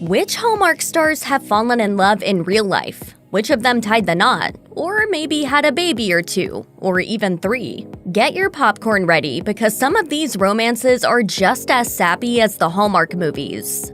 Which Hallmark stars have fallen in love in real life? Which of them tied the knot? Or maybe had a baby or two, or even three? Get your popcorn ready because some of these romances are just as sappy as the Hallmark movies.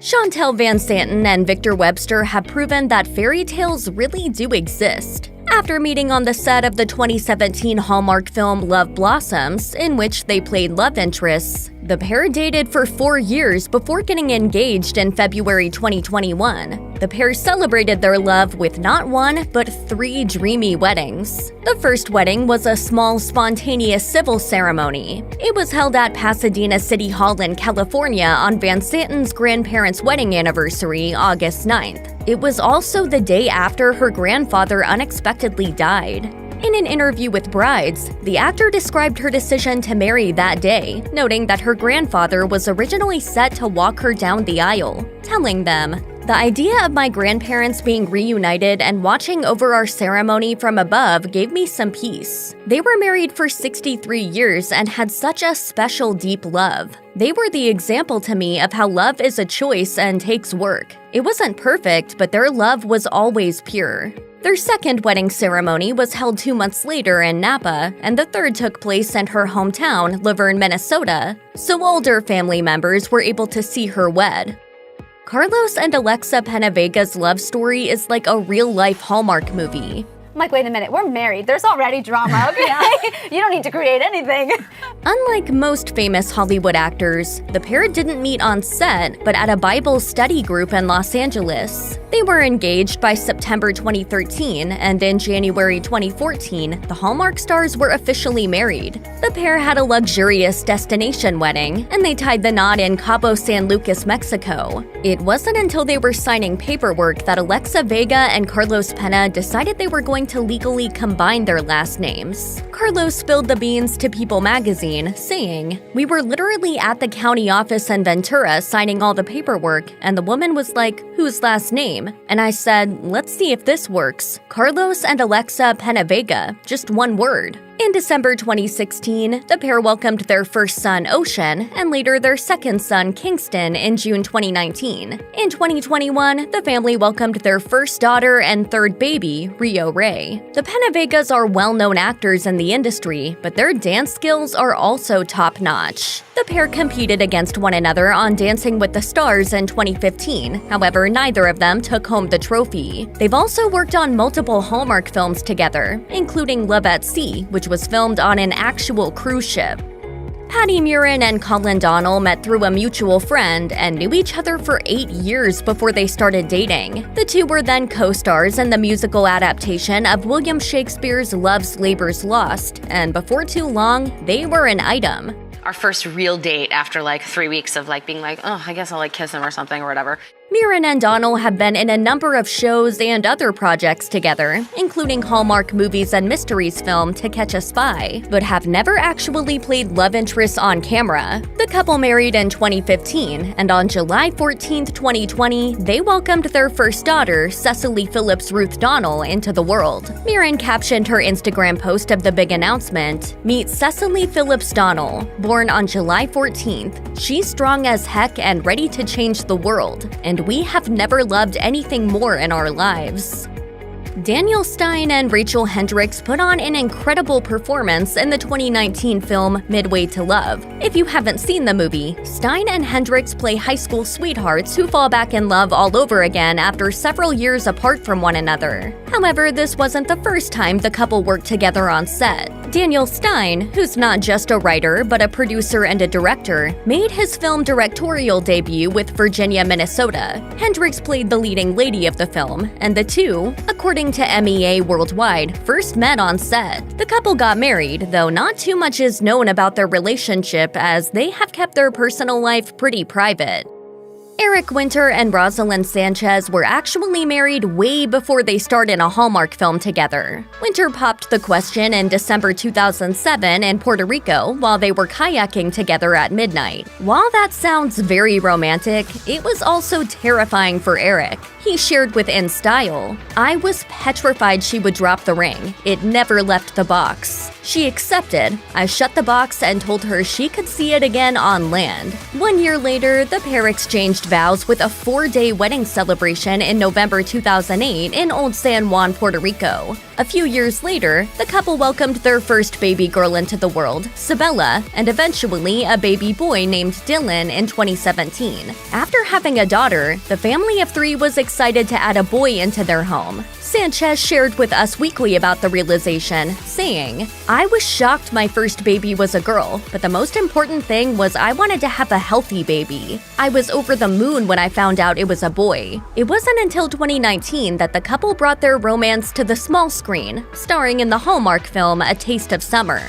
Chantel Van Santen and Victor Webster have proven that fairy tales really do exist. After meeting on the set of the 2017 Hallmark film Love Blossoms, in which they played love interests, the pair dated for 4 years before getting engaged in February 2021. The pair celebrated their love with not one, but 3 dreamy weddings. The first wedding was a small, spontaneous civil ceremony. It was held at Pasadena City Hall in California on Van Santen's grandparents' wedding anniversary, August 9th. It was also the day after her grandfather unexpectedly died. In an interview with Brides, the actor described her decision to marry that day, noting that her grandfather was originally set to walk her down the aisle, telling them, "The idea of my grandparents being reunited and watching over our ceremony from above gave me some peace. They were married for 63 years and had such a special, deep love. They were the example to me of how love is a choice and takes work. It wasn't perfect, but their love was always pure." Their second wedding ceremony was held 2 months later in Napa, and the third took place in her hometown, Laverne, Minnesota, so older family members were able to see her wed. Carlos and Alexa Penavega's love story is like a real-life Hallmark movie. I'm like, wait a minute, we're married. There's already drama, okay? You don't need to create anything. Unlike most famous Hollywood actors, the pair didn't meet on set, but at a Bible study group in Los Angeles. They were engaged by September 2013, and in January 2014, the Hallmark stars were officially married. The pair had a luxurious destination wedding, and they tied the knot in Cabo San Lucas, Mexico. It wasn't until they were signing paperwork that Alexa Vega and Carlos Pena decided they were going to legally combine their last names. Carlos spilled the beans to People magazine, saying, "We were literally at the county office in Ventura signing all the paperwork, and the woman was like, 'Whose last name?' And I said, 'Let's see if this works. Carlos and Alexa Penavega, just one word.'" In December 2016, the pair welcomed their first son, Ocean, and later their second son, Kingston, in June 2019. In 2021, the family welcomed their first daughter and third baby, Rio Ray. The Penavegas are well-known actors in the industry, but their dance skills are also top-notch. The pair competed against one another on Dancing with the Stars in 2015, however, neither of them took home the trophy. They've also worked on multiple Hallmark films together, including Love at Sea, which was filmed on an actual cruise ship. Patty Murin and Colin Donnell met through a mutual friend and knew each other for 8 years before they started dating. The two were then co-stars in the musical adaptation of William Shakespeare's Love's Labour's Lost, and before too long, they were an item. Our first real date after 3 weeks of being like, oh, I guess I'll kiss him or something or whatever. Murin and Donnell have been in a number of shows and other projects together, including Hallmark Movies and Mysteries film To Catch a Spy, but have never actually played love interests on camera. The couple married in 2015, and on July 14, 2020, they welcomed their first daughter, Cecily Phillips Ruth Donnell, into the world. Murin captioned her Instagram post of the big announcement, "Meet Cecily Phillips Donnell, born on July 14th. She's strong as heck and ready to change the world, and we have never loved anything more in our lives." Daniel Stein and Rachel Hendricks put on an incredible performance in the 2019 film Midway to Love. If you haven't seen the movie, Stein and Hendricks play high school sweethearts who fall back in love all over again after several years apart from one another. However, this wasn't the first time the couple worked together on set. Daniel Stein, who's not just a writer but a producer and a director, made his film directorial debut with Virginia, Minnesota. Hendricks played the leading lady of the film, and the two, according to MEA Worldwide, first met on set. The couple got married, though not too much is known about their relationship as they have kept their personal life pretty private. Eric Winter and Rosalind Sanchez were actually married way before they starred in a Hallmark film together. Winter popped the question in December 2007 in Puerto Rico while they were kayaking together at midnight. While that sounds very romantic, it was also terrifying for Eric. He shared with InStyle, "I was petrified she would drop the ring. It never left the box. She accepted. I shut the box and told her she could see it again on land. 1 year later, the pair exchanged vows with a 4-day wedding celebration in November 2008 in Old San Juan, Puerto Rico. A few years later, the couple welcomed their first baby girl into the world, Sabella, and eventually a baby boy named Dylan in 2017. After having a daughter, the family of 3 was excited to add a boy into their home. Sanchez shared with Us Weekly about the realization, saying, "I was shocked my first baby was a girl, but the most important thing was I wanted to have a healthy baby. I was over the moon when I found out it was a boy." It wasn't until 2019 that the couple brought their romance to the small screen, starring in the Hallmark film A Taste of Summer.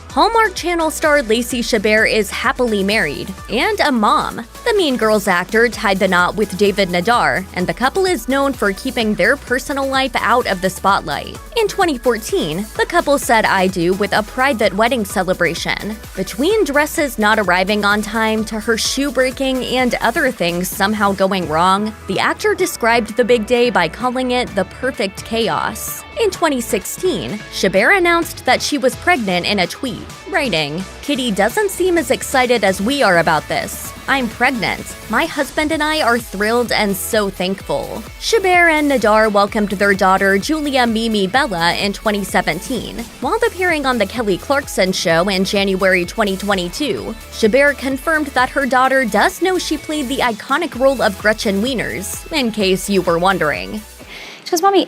Hallmark Channel star Lacey Chabert is happily married and a mom. The Mean Girls actor tied the knot with David Nadar, and the couple is known for keeping their personal life out of the spotlight. In 2014, the couple said "I do" with a private wedding celebration. Between dresses not arriving on time to her shoe breaking and other things somehow going wrong, the actor described the big day by calling it the perfect chaos. In 2016, Chabert announced that she was pregnant in a tweet, writing, "Kitty doesn't seem as excited as we are about this. I'm pregnant. My husband and I are thrilled and so thankful." Chabert and Nadar welcomed their daughter Julia Mimi Bella in 2017. While appearing on The Kelly Clarkson Show in January 2022, Chabert confirmed that her daughter does know she played the iconic role of Gretchen Wieners, in case you were wondering. She goes, "Mommy,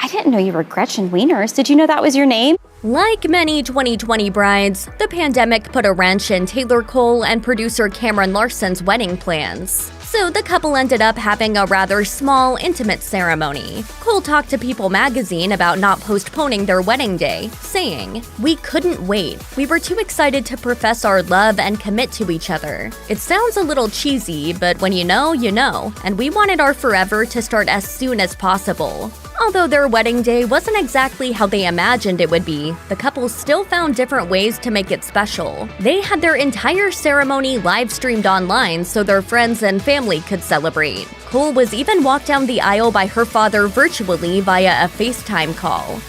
I didn't know you were Gretchen Wieners. Did you know that was your name?" Like many 2020 brides, the pandemic put a wrench in Taylor Cole and producer Cameron Larson's wedding plans. So the couple ended up having a rather small, intimate ceremony. Cole talked to People magazine about not postponing their wedding day, saying, "We couldn't wait. We were too excited to profess our love and commit to each other. It sounds a little cheesy, but when you know, and we wanted our forever to start as soon as possible." Although their wedding day wasn't exactly how they imagined it would be, the couple still found different ways to make it special. They had their entire ceremony live-streamed online so their friends and family could celebrate. Cole was even walked down the aisle by her father virtually via a FaceTime call.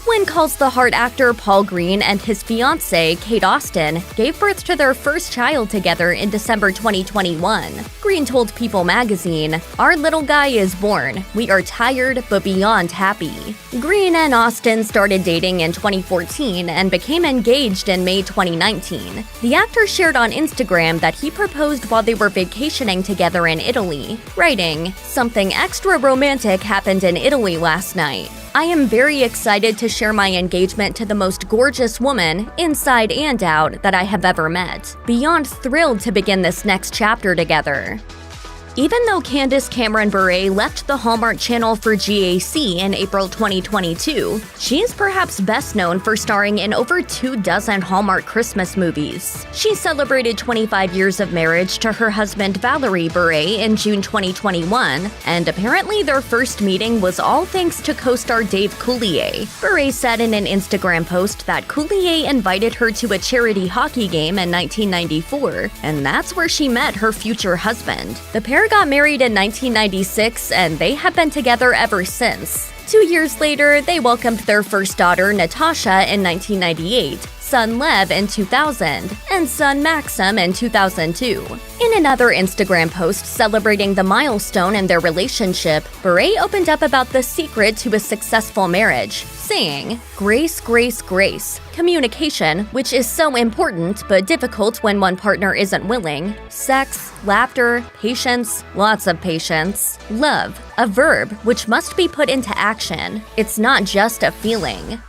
When Calls the Heart actor Paul Green and his fiancée, Kate Austin, gave birth to their first child together in December 2021. Green told People magazine, "Our little guy is born. We are tired but beyond happy." Green and Austin started dating in 2014 and became engaged in May 2019. The actor shared on Instagram that he proposed while they were vacationing together in Italy, writing, "Something extra romantic happened in Italy last night. I am very excited to share my engagement to the most gorgeous woman, inside and out, that I have ever met. Beyond thrilled to begin this next chapter together." Even though Candace Cameron Bure left the Hallmark Channel for GAC in April 2022, she is perhaps best known for starring in over 24 Hallmark Christmas movies. She celebrated 25 years of marriage to her husband Valerie Bure in June 2021, and apparently their first meeting was all thanks to co-star Dave Coulier. Bure said in an Instagram post that Coulier invited her to a charity hockey game in 1994, and that's where she met her future husband. The pair got married in 1996, and they have been together ever since. 2 years later, they welcomed their first daughter, Natasha, in 1998, son Lev in 2000, and son Maxim in 2002. In another Instagram post celebrating the milestone in their relationship, Bure opened up about the secret to a successful marriage, saying, "Grace, grace, grace. Communication, which is so important but difficult when one partner isn't willing. Sex, laughter, patience, lots of patience. Love, a verb which must be put into action. It's not just a feeling."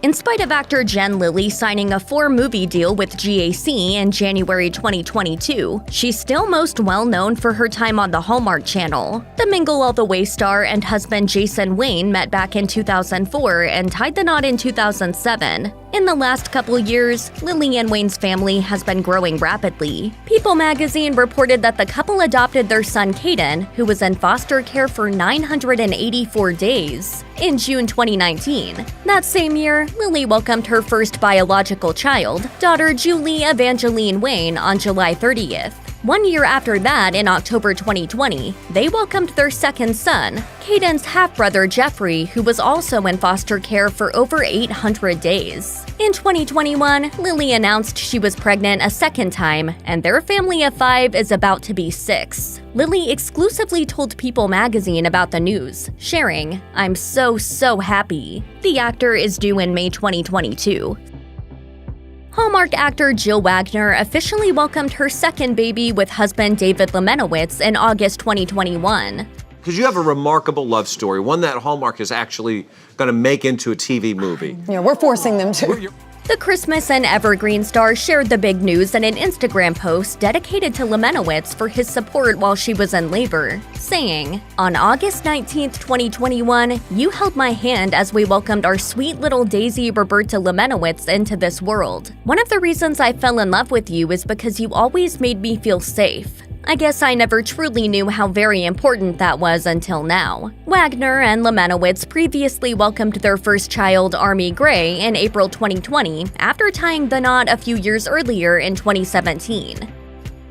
In spite of actor Jen Lilly signing a 4-movie deal with GAC in January 2022, she's still most well-known for her time on the Hallmark Channel. The Mingle All the Way star and husband Jason Wayne met back in 2004 and tied the knot in 2007. In the last couple years, Lilly and Wayne's family has been growing rapidly. People magazine reported that the couple adopted their son Caden, who was in foster care for 984 days, in June 2019. That same year, Lilly welcomed her first biological child, daughter Julie Evangeline Wayne, on July 30th. 1 year after that, in October 2020, they welcomed their second son, Caden's half-brother Jeffrey, who was also in foster care for over 800 days. In 2021, Lily announced she was pregnant a second time, and their family of 5 is about to be 6. Lily exclusively told People magazine about the news, sharing, "I'm so happy." The actor is due in May 2022. Hallmark actor Jill Wagner officially welcomed her second baby with husband David Lemanowitz in August 2021. Because you have a remarkable love story, one that Hallmark is actually going to make into a TV movie. Yeah, we're forcing them to. The Christmas and Evergreen star shared the big news in an Instagram post dedicated to Lemanowitz for his support while she was in labor, saying, "On August 19th, 2021, you held my hand as we welcomed our sweet little Daisy Roberta Lemanowitz into this world. One of the reasons I fell in love with you is because you always made me feel safe. I guess I never truly knew how very important that was until now." Wagner and Lemanowitz previously welcomed their first child, Army Gray, in April 2020 after tying the knot a few years earlier in 2017.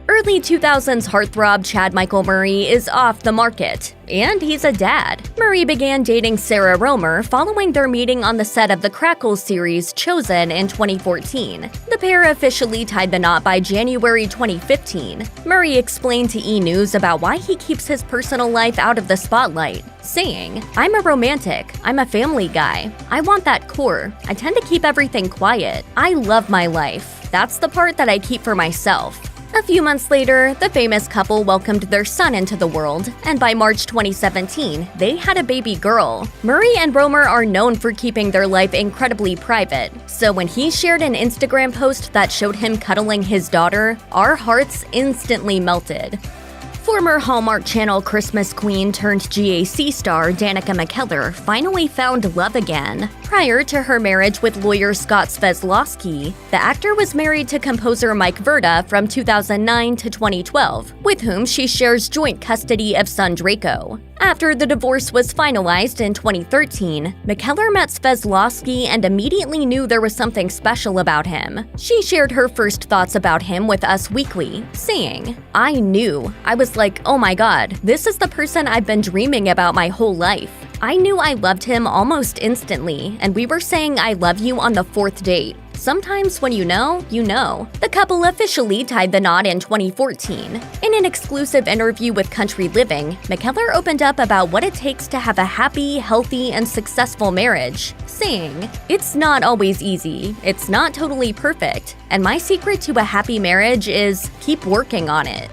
Early 2000s heartthrob Chad Michael Murray is off the market, and he's a dad. Murray began dating Sarah Romer following their meeting on the set of the Crackle series Chosen in 2014. The pair officially tied the knot by January 2015. Murray explained to E! News about why he keeps his personal life out of the spotlight, saying, "I'm a romantic. I'm a family guy. I want that core. I tend to keep everything quiet. I love my life. That's the part that I keep for myself." A few months later, the famous couple welcomed their son into the world, and by March 2017, they had a baby girl. Murray and Romer are known for keeping their life incredibly private, so when he shared an Instagram post that showed him cuddling his daughter, our hearts instantly melted. Former Hallmark Channel Christmas queen turned GAC star Danica McKellar finally found love again. Prior to her marriage with lawyer Scott Svetlosky, the actor was married to composer Mike Verda from 2009 to 2012, with whom she shares joint custody of son Draco. After the divorce was finalized in 2013, McKellar met Svetlosky and immediately knew there was something special about him. She shared her first thoughts about him with Us Weekly, saying, "I knew. I was like, oh my god, this is the person I've been dreaming about my whole life. I knew I loved him almost instantly, and we were saying I love you on the 4th date. Sometimes when you know, you know." The couple officially tied the knot in 2014. In an exclusive interview with Country Living, McKellar opened up about what it takes to have a happy, healthy, and successful marriage, saying, "It's not always easy, it's not totally perfect, and my secret to a happy marriage is keep working on it."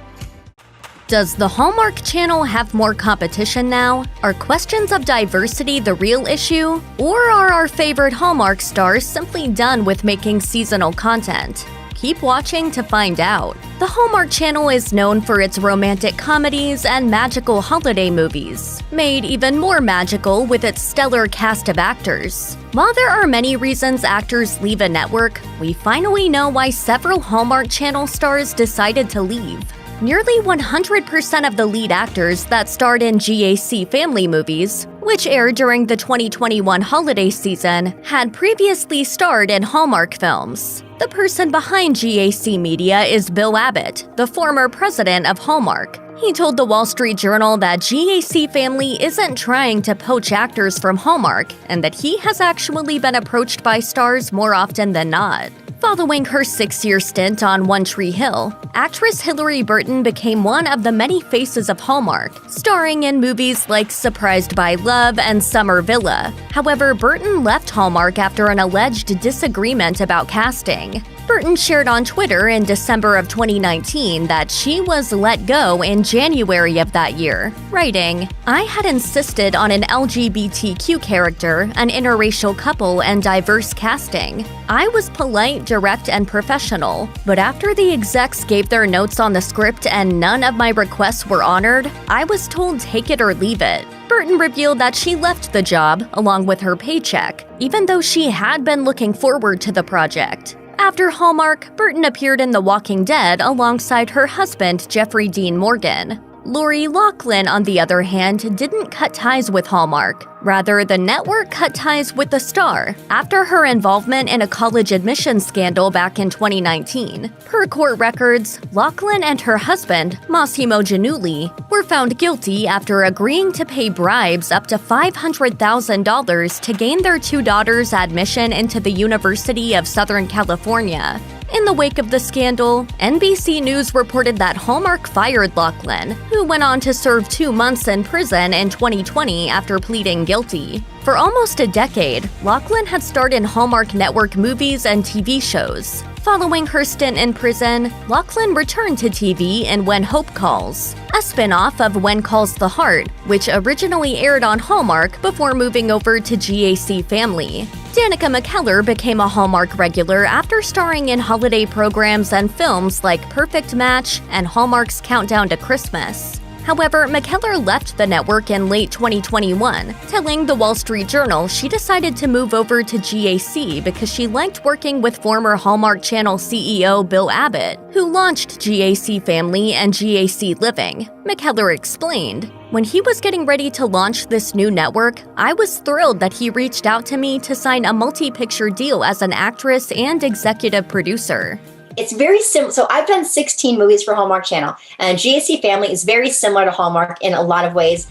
Does the Hallmark Channel have more competition now? Are questions of diversity the real issue? Or are our favorite Hallmark stars simply done with making seasonal content? Keep watching to find out. The Hallmark Channel is known for its romantic comedies and magical holiday movies, made even more magical with its stellar cast of actors. While there are many reasons actors leave a network, we finally know why several Hallmark Channel stars decided to leave. Nearly 100% of the lead actors that starred in GAC family movies, which aired during the 2021 holiday season, had previously starred in Hallmark films. The person behind GAC Media is Bill Abbott, the former president of Hallmark. He told the Wall Street Journal that GAC Family isn't trying to poach actors from Hallmark, and that he has actually been approached by stars more often than not. Following her 6-year stint on One Tree Hill, actress Hilarie Burton became one of the many faces of Hallmark, starring in movies like Surprised by Love and Summer Villa. However, Burton left Hallmark after an alleged disagreement about casting. Burton shared on Twitter in December of 2019 that she was let go in January of that year, writing, "I had insisted on an LGBTQ character, an interracial couple, and diverse casting. I was polite, direct, and professional, but after the execs gave their notes on the script and none of my requests were honored, I was told take it or leave it." Burton revealed that she left the job, along with her paycheck, even though she had been looking forward to the project. After Hallmark, Burton appeared in The Walking Dead alongside her husband, Jeffrey Dean Morgan. Lori Loughlin, on the other hand, didn't cut ties with Hallmark. Rather, the network cut ties with the star after her involvement in a college admissions scandal back in 2019. Per court records, Loughlin and her husband, Massimo Giannulli, were found guilty after agreeing to pay bribes up to $500,000 to gain their two daughters admission into the University of Southern California. In the wake of the scandal, NBC News reported that Hallmark fired Loughlin, who went on to serve 2 months in prison in 2020 after pleading guilty. For almost a decade, Loughlin had starred in Hallmark Network movies and TV shows. Following her stint in prison, Loughlin returned to TV in When Hope Calls, a spin-off of When Calls the Heart, which originally aired on Hallmark before moving over to GAC Family. Danica McKellar became a Hallmark regular after starring in holiday programs and films like Perfect Match and Hallmark's Countdown to Christmas. However, McKellar left the network in late 2021, telling the Wall Street Journal she decided to move over to GAC because she liked working with former Hallmark Channel CEO Bill Abbott, who launched GAC Family and GAC Living. McKellar explained, "When he was getting ready to launch this new network, I was thrilled that he reached out to me to sign a multi-picture deal as an actress and executive producer." It's very similar. So I've done 16 movies for Hallmark Channel, and GAC Family is very similar to Hallmark in a lot of ways.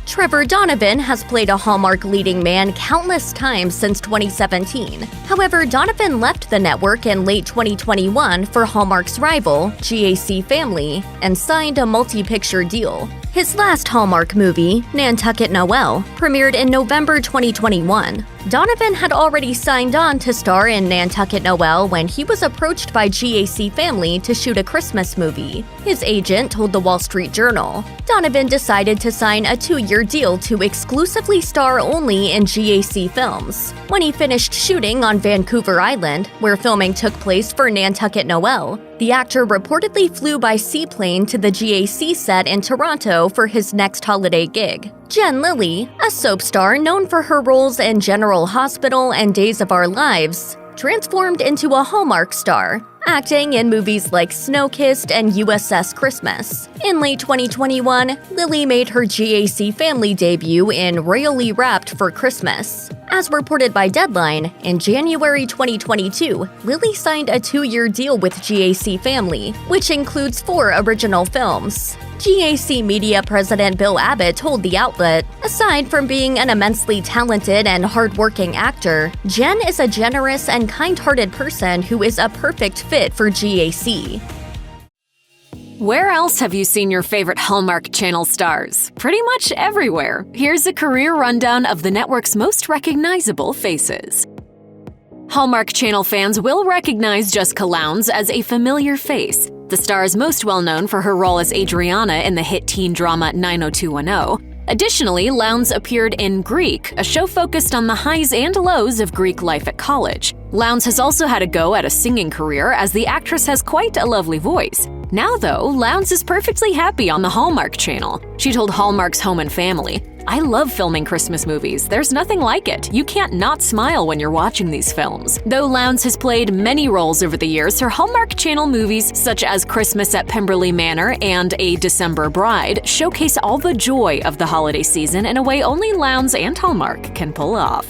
Trevor Donovan has played a Hallmark leading man countless times since 2017. However, Donovan left the network in late 2021 for Hallmark's rival, GAC Family, and signed a multi-picture deal. His last Hallmark movie, Nantucket Noel, premiered in November 2021. Donovan had already signed on to star in Nantucket Noel when he was approached by GAC Family to shoot a Christmas movie. His agent told the Wall Street Journal. Donovan decided to sign a 2-year deal to exclusively star only in GAC films. When he finished shooting on Vancouver Island, where filming took place for Nantucket Noel, the actor reportedly flew by seaplane to the GAC set in Toronto for his next holiday gig. Jen Lilly, a soap star known for her roles in General Hospital and Days of Our Lives, transformed into a Hallmark star, acting in movies like Snowkissed and USS Christmas. In late 2021, Lilly made her GAC Family debut in Royally Wrapped for Christmas. As reported by Deadline, in January 2022, Lilly signed a 2-year deal with GAC Family, which includes 4 original films. GAC Media President Bill Abbott told the outlet, "Aside from being an immensely talented and hardworking actor, Jen is a generous and kind-hearted person who is a perfect fit for GAC." Where else have you seen your favorite Hallmark Channel stars? Pretty much everywhere. Here's a career rundown of the network's most recognizable faces. Hallmark Channel fans will recognize Jessica Lowndes as a familiar face. The star is most well known for her role as Adriana in the hit teen drama 90210. Additionally, Lowndes appeared in Greek, a show focused on the highs and lows of Greek life at college. Lowndes has also had a go at a singing career, as the actress has quite a lovely voice. Now, though, Lowndes is perfectly happy on the Hallmark Channel. She told Hallmark's Home and Family, "I love filming Christmas movies. There's nothing like it. You can't not smile when you're watching these films." Though Lowndes has played many roles over the years, her Hallmark Channel movies, such as Christmas at Pemberley Manor and A December Bride, showcase all the joy of the holiday season in a way only Lowndes and Hallmark can pull off.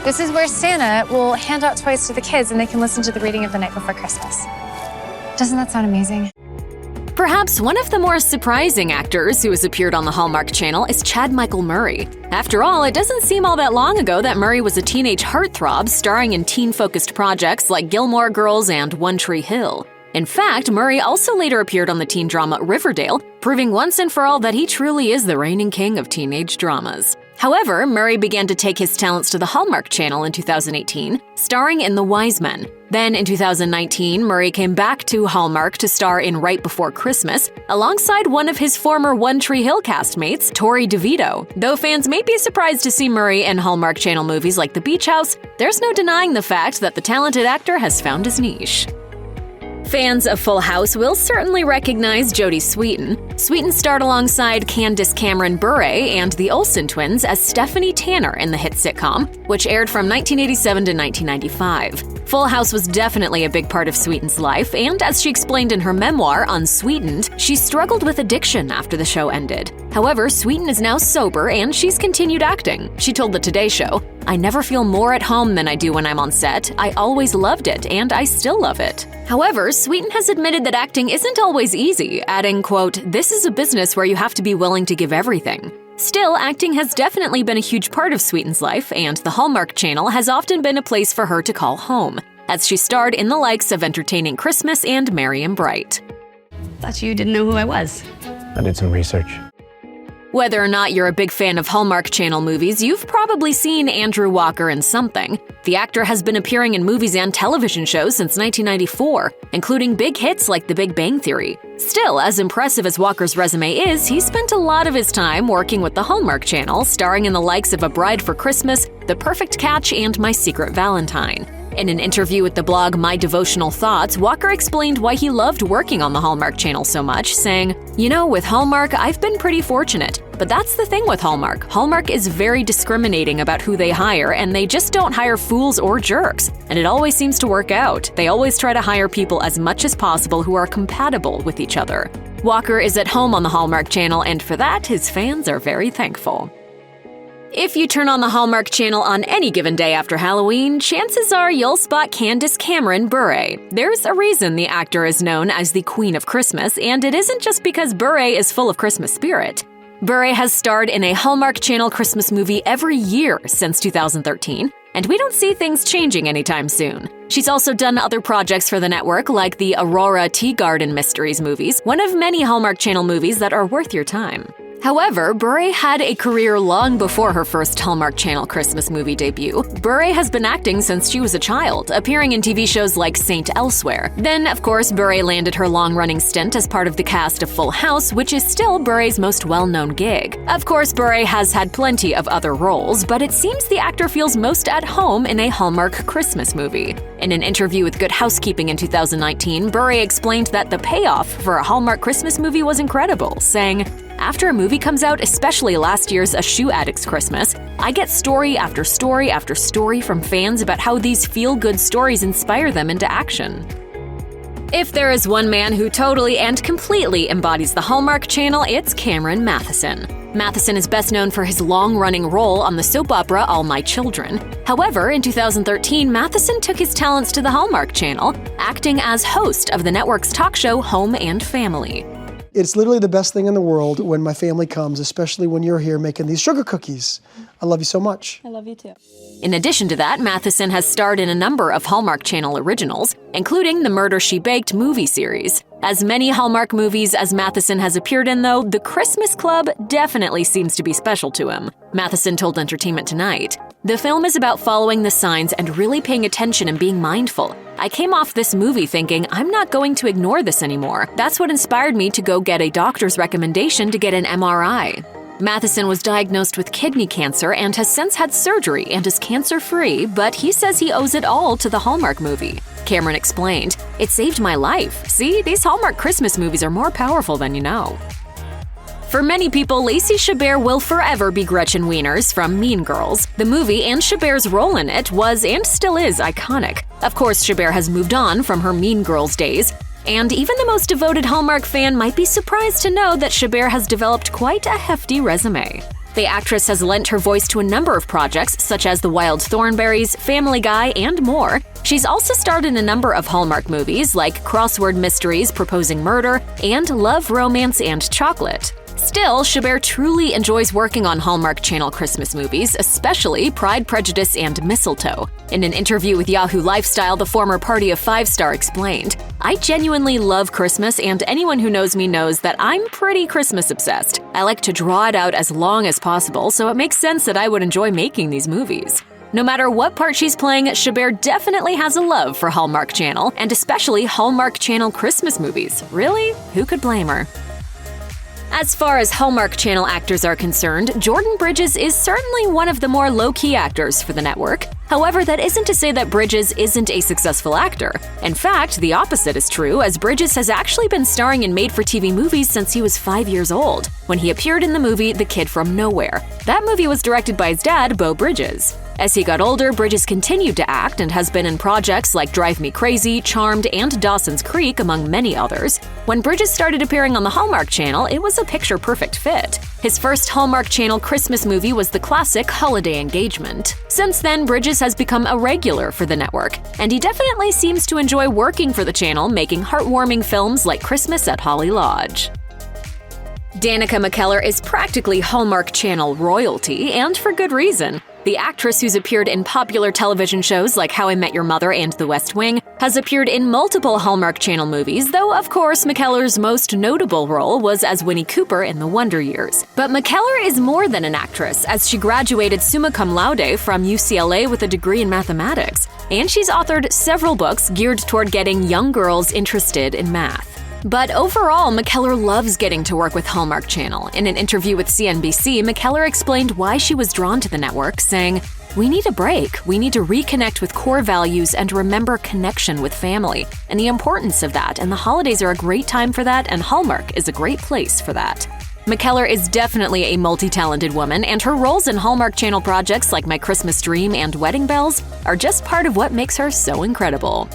This is where Santa will hand out toys to the kids and they can listen to the reading of The Night Before Christmas. Doesn't that sound amazing? Perhaps one of the more surprising actors who has appeared on the Hallmark Channel is Chad Michael Murray. After all, it doesn't seem all that long ago that Murray was a teenage heartthrob starring in teen-focused projects like Gilmore Girls and One Tree Hill. In fact, Murray also later appeared on the teen drama Riverdale, proving once and for all that he truly is the reigning king of teenage dramas. However, Murray began to take his talents to the Hallmark Channel in 2018, starring in The Wise Men. Then in 2019, Murray came back to Hallmark to star in Right Before Christmas, alongside one of his former One Tree Hill castmates, Tori DeVito. Though fans may be surprised to see Murray in Hallmark Channel movies like The Beach House, there's no denying the fact that the talented actor has found his niche. Fans of Full House will certainly recognize Jodie Sweetin. Sweetin starred alongside Candace Cameron Bure and the Olsen twins as Stephanie Tanner in the hit sitcom, which aired from 1987 to 1995. Full House was definitely a big part of Sweetin's life, and as she explained in her memoir, Unsweetened, she struggled with addiction after the show ended. However, Sweetin is now sober and she's continued acting. She told the Today Show, "I never feel more at home than I do when I'm on set. I always loved it, and I still love it." However, Sweetin has admitted that acting isn't always easy, adding, quote, "This is a business where you have to be willing to give everything." Still, acting has definitely been a huge part of Sweetin's life, and the Hallmark Channel has often been a place for her to call home, as she starred in the likes of Entertaining Christmas and Merry and Bright. Thought you didn't know who I was. I did some research. Whether or not you're a big fan of Hallmark Channel movies, you've probably seen Andrew Walker in something. The actor has been appearing in movies and television shows since 1994, including big hits like The Big Bang Theory. Still, as impressive as Walker's resume is, he spent a lot of his time working with the Hallmark Channel, starring in the likes of A Bride for Christmas, The Perfect Catch, and My Secret Valentine. In an interview with the blog My Devotional Thoughts, Walker explained why he loved working on the Hallmark Channel so much, saying, "You know, with Hallmark, I've been pretty fortunate. But that's the thing with Hallmark. Hallmark is very discriminating about who they hire, and they just don't hire fools or jerks. And it always seems to work out. They always try to hire people as much as possible who are compatible with each other." Walker is at home on the Hallmark Channel, and for that, his fans are very thankful. If you turn on the Hallmark Channel on any given day after Halloween, chances are you'll spot Candace Cameron Bure. There's a reason the actor is known as the Queen of Christmas, and it isn't just because Bure is full of Christmas spirit. Bure has starred in a Hallmark Channel Christmas movie every year since 2013, and we don't see things changing anytime soon. She's also done other projects for the network, like the Aurora Tea Garden Mysteries movies, one of many Hallmark Channel movies that are worth your time. However, Bure had a career long before her first Hallmark Channel Christmas movie debut. Bure has been acting since she was a child, appearing in TV shows like Saint Elsewhere. Then, of course, Bure landed her long-running stint as part of the cast of Full House, which is still Bure's most well-known gig. Of course, Bure has had plenty of other roles, but it seems the actor feels most at home in a Hallmark Christmas movie. In an interview with Good Housekeeping in 2019, Bure explained that the payoff for a Hallmark Christmas movie was incredible, saying, "After a movie comes out, especially last year's A Shoe Addict's Christmas, I get story after story after story from fans about how these feel-good stories inspire them into action." If there is one man who totally and completely embodies the Hallmark Channel, it's Cameron Matheson. Matheson is best known for his long-running role on the soap opera All My Children. However, in 2013, Matheson took his talents to the Hallmark Channel, acting as host of the network's talk show Home and Family. It's literally the best thing in the world when my family comes, especially when you're here making these sugar cookies. I love you so much. I love you too. In addition to that, Matheson has starred in a number of Hallmark Channel originals, including the Murder, She Baked movie series. As many Hallmark movies as Matheson has appeared in, though, The Christmas Club definitely seems to be special to him. Matheson told Entertainment Tonight, "The film is about following the signs and really paying attention and being mindful. I came off this movie thinking, I'm not going to ignore this anymore. That's what inspired me to go get a doctor's recommendation to get an MRI." Matheson was diagnosed with kidney cancer and has since had surgery and is cancer-free, but he says he owes it all to the Hallmark movie. Cameron explained, "It saved my life. See, these Hallmark Christmas movies are more powerful than you know." For many people, Lacey Chabert will forever be Gretchen Wieners from Mean Girls. The movie and Chabert's role in it was and still is iconic. Of course, Chabert has moved on from her Mean Girls days, and even the most devoted Hallmark fan might be surprised to know that Chabert has developed quite a hefty resume. The actress has lent her voice to a number of projects, such as The Wild Thornberrys, Family Guy, and more. She's also starred in a number of Hallmark movies like Crossword Mysteries, Proposing Murder, and Love, Romance, and Chocolate. Still, Chabert truly enjoys working on Hallmark Channel Christmas movies, especially Pride, Prejudice, and Mistletoe. In an interview with Yahoo Lifestyle, the former Party of Five star explained, "I genuinely love Christmas, and anyone who knows me knows that I'm pretty Christmas obsessed. I like to draw it out as long as possible, so it makes sense that I would enjoy making these movies." No matter what part she's playing, Chabert definitely has a love for Hallmark Channel, and especially Hallmark Channel Christmas movies. Really? Who could blame her? As far as Hallmark Channel actors are concerned, Jordan Bridges is certainly one of the more low-key actors for the network. However, that isn't to say that Bridges isn't a successful actor. In fact, the opposite is true, as Bridges has actually been starring in made-for-TV movies since he was 5 years old, when he appeared in the movie The Kid from Nowhere. That movie was directed by his dad, Beau Bridges. As he got older, Bridges continued to act and has been in projects like Drive Me Crazy, Charmed, and Dawson's Creek, among many others. When Bridges started appearing on the Hallmark Channel, it was a picture-perfect fit. His first Hallmark Channel Christmas movie was the classic Holiday Engagement. Since then, Bridges has become a regular for the network, and he definitely seems to enjoy working for the channel, making heartwarming films like Christmas at Holly Lodge. Danica McKellar is practically Hallmark Channel royalty, and for good reason. The actress, who's appeared in popular television shows like How I Met Your Mother and The West Wing, has appeared in multiple Hallmark Channel movies, though of course McKellar's most notable role was as Winnie Cooper in The Wonder Years. But McKellar is more than an actress, as she graduated summa cum laude from UCLA with a degree in mathematics, and she's authored several books geared toward getting young girls interested in math. But overall, McKellar loves getting to work with Hallmark Channel. In an interview with CNBC, McKellar explained why she was drawn to the network, saying, "We need a break. We need to reconnect with core values and remember connection with family, and the importance of that, and the holidays are a great time for that, and Hallmark is a great place for that." McKellar is definitely a multi-talented woman, and her roles in Hallmark Channel projects like My Christmas Dream and Wedding Bells are just part of what makes her so incredible.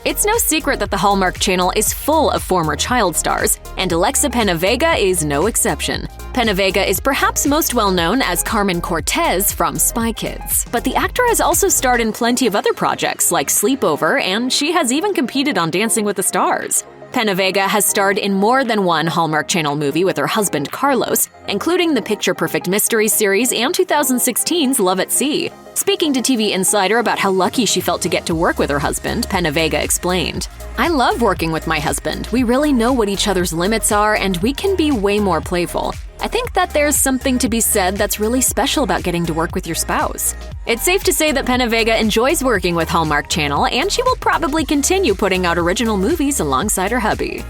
It's no secret that the Hallmark Channel is full of former child stars, and Alexa Penavega is no exception. Penavega is perhaps most well known as Carmen Cortez from Spy Kids, but the actor has also starred in plenty of other projects like Sleepover, and she has even competed on Dancing with the Stars. Penavega has starred in more than one Hallmark Channel movie with her husband Carlos, including the Picture Perfect Mystery series and 2016's Love at Sea. Speaking to TV Insider about how lucky she felt to get to work with her husband, Penavega explained, "I love working with my husband. We really know what each other's limits are, and we can be way more playful. I think that there's something to be said that's really special about getting to work with your spouse." It's safe to say that Penavega enjoys working with Hallmark Channel, and she will probably continue putting out original movies alongside her hubby.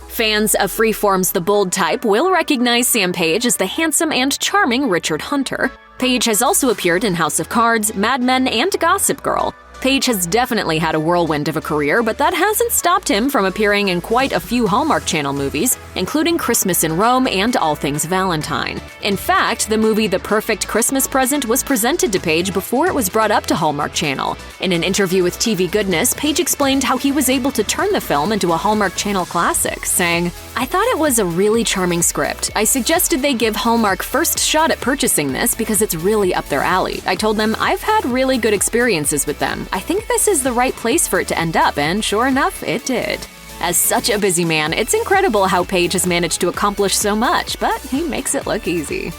Fans of Freeform's The Bold Type will recognize Sam Page as the handsome and charming Richard Hunter. Page has also appeared in House of Cards, Mad Men, and Gossip Girl. Page has definitely had a whirlwind of a career, but that hasn't stopped him from appearing in quite a few Hallmark Channel movies, including Christmas in Rome and All Things Valentine. In fact, the movie The Perfect Christmas Present was presented to Page before it was brought up to Hallmark Channel. In an interview with TV Goodness, Page explained how he was able to turn the film into a Hallmark Channel classic, saying, "I thought it was a really charming script. I suggested they give Hallmark first shot at purchasing this because it's really up their alley. I told them I've had really good experiences with them. I think this is the right place for it to end up, and sure enough, it did." As such a busy man, it's incredible how Page has managed to accomplish so much, but he makes it look easy.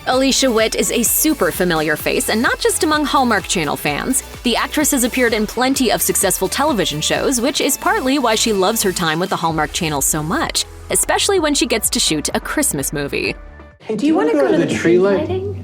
Alicia Witt is a super familiar face, and not just among Hallmark Channel fans. The actress has appeared in plenty of successful television shows, which is partly why she loves her time with the Hallmark Channel so much, especially when she gets to shoot a Christmas movie. Hey, do you want to go to the tree lighting?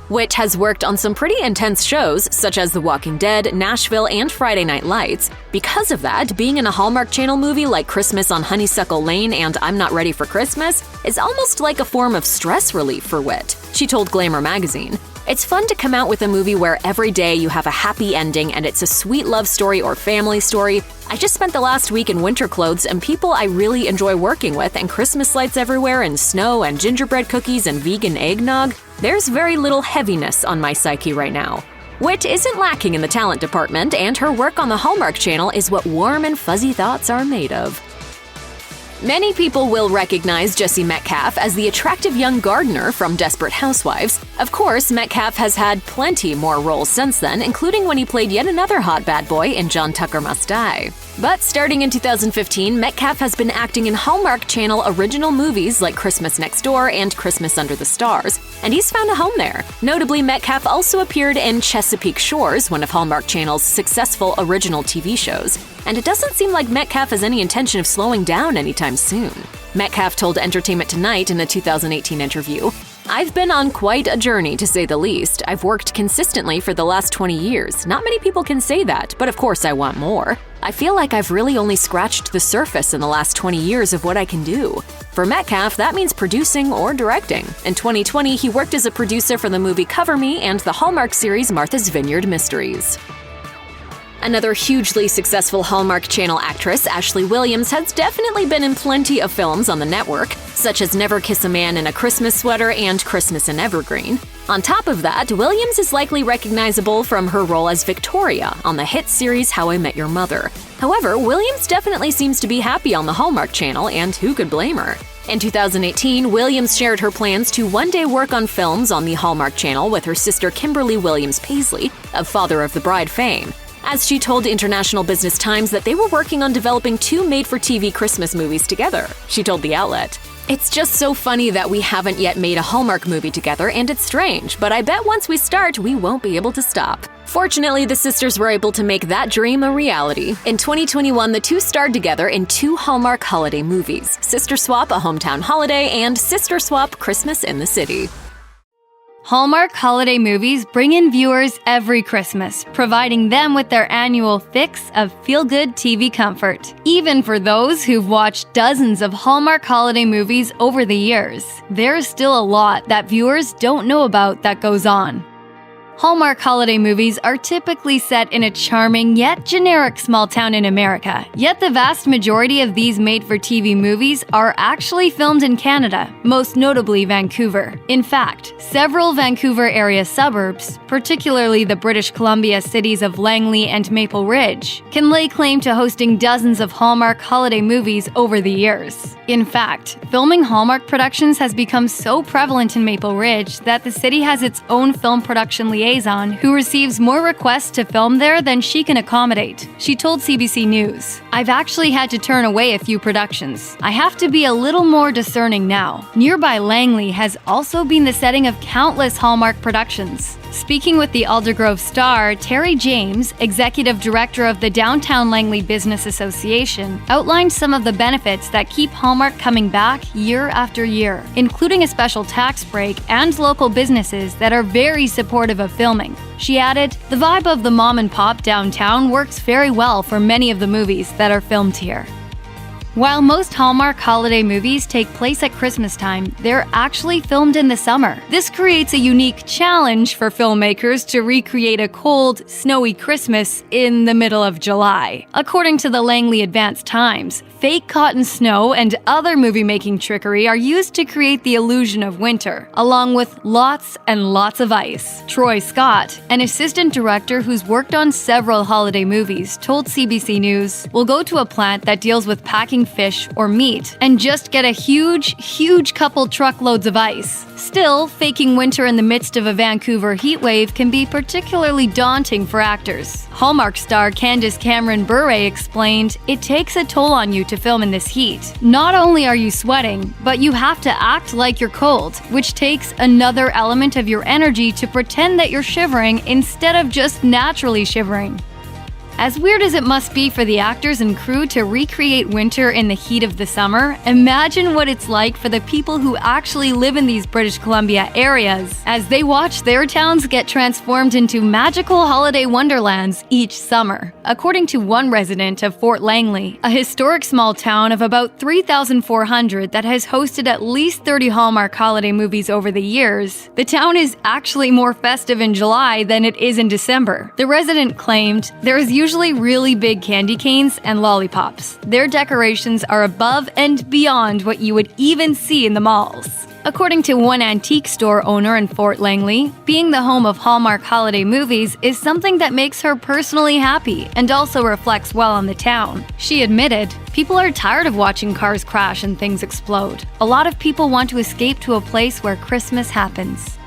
Witt has worked on some pretty intense shows, such as The Walking Dead, Nashville, and Friday Night Lights. Because of that, being in a Hallmark Channel movie like Christmas on Honeysuckle Lane and I'm Not Ready for Christmas is almost like a form of stress relief for Witt, she told Glamour magazine. "It's fun to come out with a movie where every day you have a happy ending and it's a sweet love story or family story. I just spent the last week in winter clothes and people I really enjoy working with, and Christmas lights everywhere and snow and gingerbread cookies and vegan eggnog. There's very little heaviness on my psyche right now." Witt isn't lacking in the talent department, and her work on the Hallmark Channel is what warm and fuzzy thoughts are made of. Many people will recognize Jesse Metcalfe as the attractive young gardener from Desperate Housewives. Of course, Metcalfe has had plenty more roles since then, including when he played yet another hot bad boy in John Tucker Must Die. But starting in 2015, Metcalfe has been acting in Hallmark Channel original movies like Christmas Next Door and Christmas Under the Stars, and he's found a home there. Notably, Metcalfe also appeared in Chesapeake Shores, one of Hallmark Channel's successful original TV shows, and it doesn't seem like Metcalfe has any intention of slowing down anytime soon. Metcalfe told Entertainment Tonight in a 2018 interview, "I've been on quite a journey, to say the least. I've worked consistently for the last 20 years. Not many people can say that, but of course I want more. I feel like I've really only scratched the surface in the last 20 years of what I can do. For Metcalf, that means producing or directing. In 2020, he worked as a producer for the movie Cover Me and the Hallmark series Martha's Vineyard Mysteries. Another hugely successful Hallmark Channel actress, Ashley Williams, has definitely been in plenty of films on the network, such as Never Kiss a Man in a Christmas Sweater and Christmas in Evergreen. On top of that, Williams is likely recognizable from her role as Victoria on the hit series How I Met Your Mother. However, Williams definitely seems to be happy on the Hallmark Channel, and who could blame her? In 2018, Williams shared her plans to one day work on films on the Hallmark Channel with her sister Kimberly Williams Paisley, of Father of the Bride fame, as she told International Business Times that they were working on developing 2 made-for-TV Christmas movies together. She told the outlet, "It's just so funny that we haven't yet made a Hallmark movie together, and it's strange, but I bet once we start, we won't be able to stop." Fortunately, the sisters were able to make that dream a reality. In 2021, the two starred together in 2 Hallmark holiday movies, Sister Swap: A Hometown Holiday and Sister Swap: Christmas in the City. Hallmark holiday movies bring in viewers every Christmas, providing them with their annual fix of feel-good TV comfort. Even for those who've watched dozens of Hallmark holiday movies over the years, there's still a lot that viewers don't know about that goes on. Hallmark holiday movies are typically set in a charming yet generic small town in America, yet the vast majority of these made-for-TV movies are actually filmed in Canada, most notably Vancouver. In fact, several Vancouver area suburbs, particularly the British Columbia cities of Langley and Maple Ridge, can lay claim to hosting dozens of Hallmark holiday movies over the years. In fact, filming Hallmark productions has become so prevalent in Maple Ridge that the city has its own film production liaison who receives more requests to film there than she can accommodate. She told CBC News, "I've actually had to turn away a few productions. I have to be a little more discerning now." Nearby Langley has also been the setting of countless Hallmark productions. Speaking with the Aldergrove Star, Terry James, executive director of the Downtown Langley Business Association, outlined some of the benefits that keep Hallmark coming back year after year, including a special tax break and local businesses that are very supportive of filming. She added, "The vibe of the mom and pop downtown works very well for many of the movies that are filmed here." While most Hallmark holiday movies take place at Christmas time, they're actually filmed in the summer. This creates a unique challenge for filmmakers to recreate a cold, snowy Christmas in the middle of July. According to the Langley Advance-Times, fake cotton snow and other movie-making trickery are used to create the illusion of winter, along with lots and lots of ice. Troy Scott, an assistant director who's worked on several holiday movies, told CBC News, "We'll go to a plant that deals with packing fish or meat and just get a huge couple truckloads of ice. Still, faking winter in the midst of a Vancouver heatwave can be particularly daunting for actors." Hallmark star Candace Cameron Bure explained, "It takes a toll on you to film in this heat. Not only are you sweating, but you have to act like you're cold, which takes another element of your energy to pretend that you're shivering instead of just naturally shivering." As weird as it must be for the actors and crew to recreate winter in the heat of the summer, imagine what it's like for the people who actually live in these British Columbia areas as they watch their towns get transformed into magical holiday wonderlands each summer. According to one resident of Fort Langley, a historic small town of about 3,400 that has hosted at least 30 Hallmark holiday movies over the years, the town is actually more festive in July than it is in December. The resident claimed, "There's usually really big candy canes and lollipops. Their decorations are above and beyond what you would even see in the malls." According to one antique store owner in Fort Langley, being the home of Hallmark holiday movies is something that makes her personally happy and also reflects well on the town. She admitted, "People are tired of watching cars crash and things explode. A lot of people want to escape to a place where Christmas happens."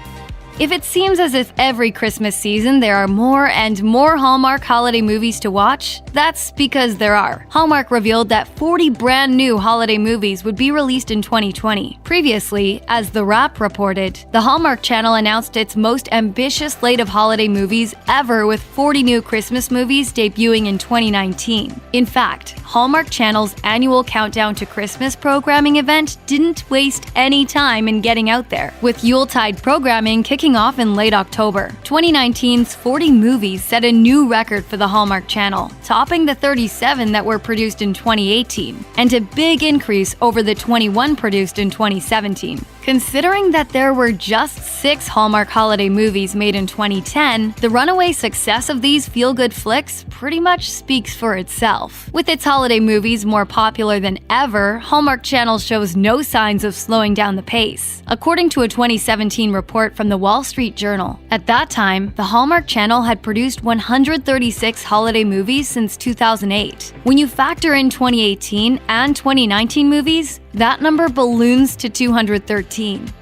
If it seems as if every Christmas season there are more and more Hallmark holiday movies to watch, that's because there are. Hallmark revealed that 40 brand new holiday movies would be released in 2020. Previously, as The Wrap reported, the Hallmark Channel announced its most ambitious slate of holiday movies ever with 40 new Christmas movies debuting in 2019. In fact, Hallmark Channel's annual Countdown to Christmas programming event didn't waste any time in getting out there, with Yuletide programming kicking kicking off in late October. 2019's 40 movies set a new record for the Hallmark Channel, topping the 37 that were produced in 2018, and a big increase over the 21 produced in 2017. Considering that there were just 6 Hallmark holiday movies made in 2010, the runaway success of these feel-good flicks pretty much speaks for itself. With its holiday movies more popular than ever, Hallmark Channel shows no signs of slowing down the pace. According to a 2017 report from the Wall Street Journal, at that time, the Hallmark Channel had produced 136 holiday movies since 2008. When you factor in 2018 and 2019 movies, that number balloons to 213.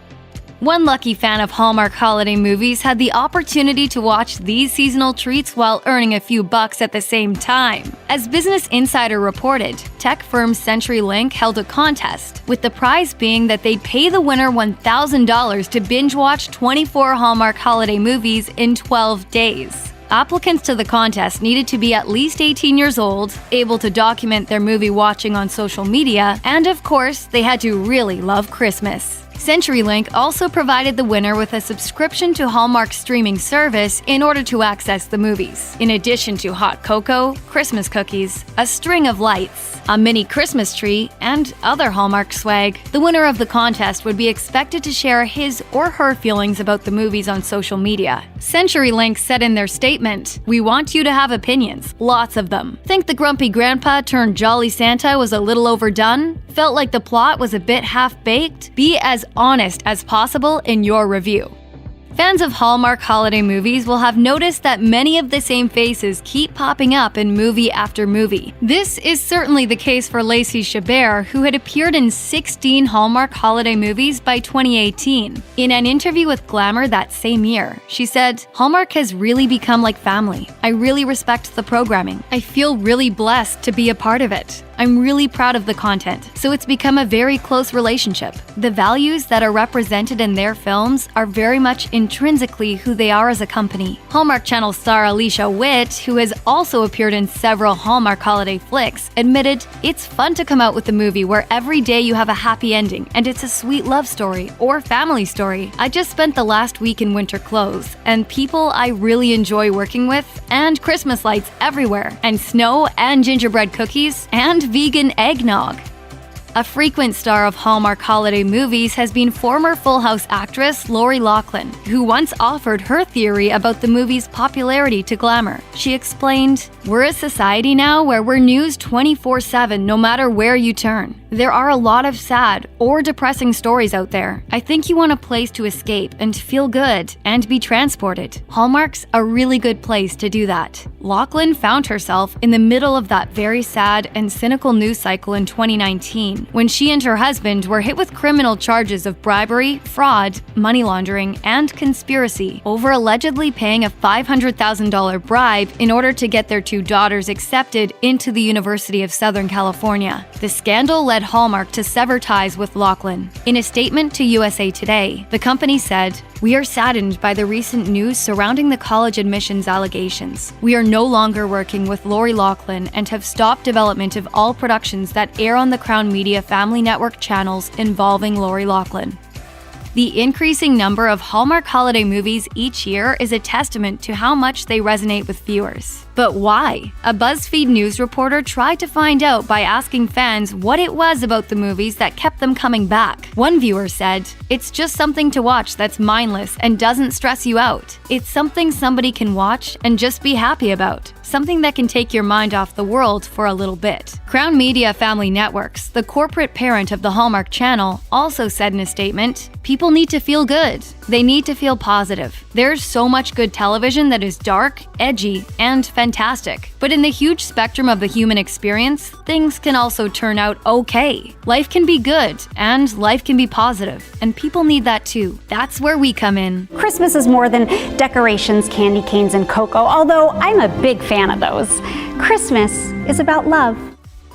One lucky fan of Hallmark holiday movies had the opportunity to watch these seasonal treats while earning a few bucks at the same time. As Business Insider reported, tech firm CenturyLink held a contest, with the prize being that they'd pay the winner $1,000 to binge watch 24 Hallmark holiday movies in 12 days. Applicants to the contest needed to be at least 18 years old, able to document their movie watching on social media, and of course, they had to really love Christmas. CenturyLink also provided the winner with a subscription to Hallmark's streaming service in order to access the movies. In addition to hot cocoa, Christmas cookies, a string of lights, a mini Christmas tree, and other Hallmark swag, the winner of the contest would be expected to share his or her feelings about the movies on social media. CenturyLink said in their statement, "We want you to have opinions, lots of them. Think the grumpy grandpa turned jolly Santa was a little overdone? Felt like the plot was a bit half-baked? Be as honest as possible in your review." Fans of Hallmark holiday movies will have noticed that many of the same faces keep popping up in movie after movie. This is certainly the case for Lacey Chabert, who had appeared in 16 Hallmark holiday movies by 2018. In an interview with Glamour that same year, she said, "Hallmark has really become like family. I really respect the programming. I feel really blessed to be a part of it. I'm really proud of the content, so it's become a very close relationship. The values that are represented in their films are very much intrinsically who they are as a company." Hallmark Channel star Alicia Witt, who has also appeared in several Hallmark holiday flicks, admitted, "It's fun to come out with a movie where every day you have a happy ending and it's a sweet love story or family story. I just spent the last week in winter clothes, and people I really enjoy working with, and Christmas lights everywhere, and snow and gingerbread cookies, and vegan eggnog." A frequent star of Hallmark holiday movies has been former Full House actress Lori Loughlin, who once offered her theory about the movie's popularity to Glamour. She explained, "We're a society now where we're news 24/7 no matter where you turn. There are a lot of sad or depressing stories out there. I think you want a place to escape and feel good and be transported. Hallmark's a really good place to do that." Loughlin found herself in the middle of that very sad and cynical news cycle in 2019, when she and her husband were hit with criminal charges of bribery, fraud, money laundering, and conspiracy over allegedly paying a $500,000 bribe in order to get their 2 daughters accepted into the University of Southern California. The scandal led Hallmark to sever ties with Loughlin. In a statement to USA Today, the company said, "We are saddened by the recent news surrounding the college admissions allegations. We are no longer working with Lori Loughlin and have stopped development of all productions that air on the Crown Media Family Network channels involving Lori Loughlin." The increasing number of Hallmark holiday movies each year is a testament to how much they resonate with viewers. But why? A BuzzFeed News reporter tried to find out by asking fans what it was about the movies that kept them coming back. One viewer said, "It's just something to watch that's mindless and doesn't stress you out. It's something somebody can watch and just be happy about. Something that can take your mind off the world for a little bit." Crown Media Family Networks, the corporate parent of the Hallmark Channel, also said in a statement, "People need to feel good. They need to feel positive. There's so much good television that is dark, edgy, and fantastic. But in the huge spectrum of the human experience, things can also turn out okay. Life can be good, and life can be positive, and people need that too. That's where we come in." Christmas is more than decorations, candy canes, and cocoa, although I'm a big fan of those. Christmas is about love.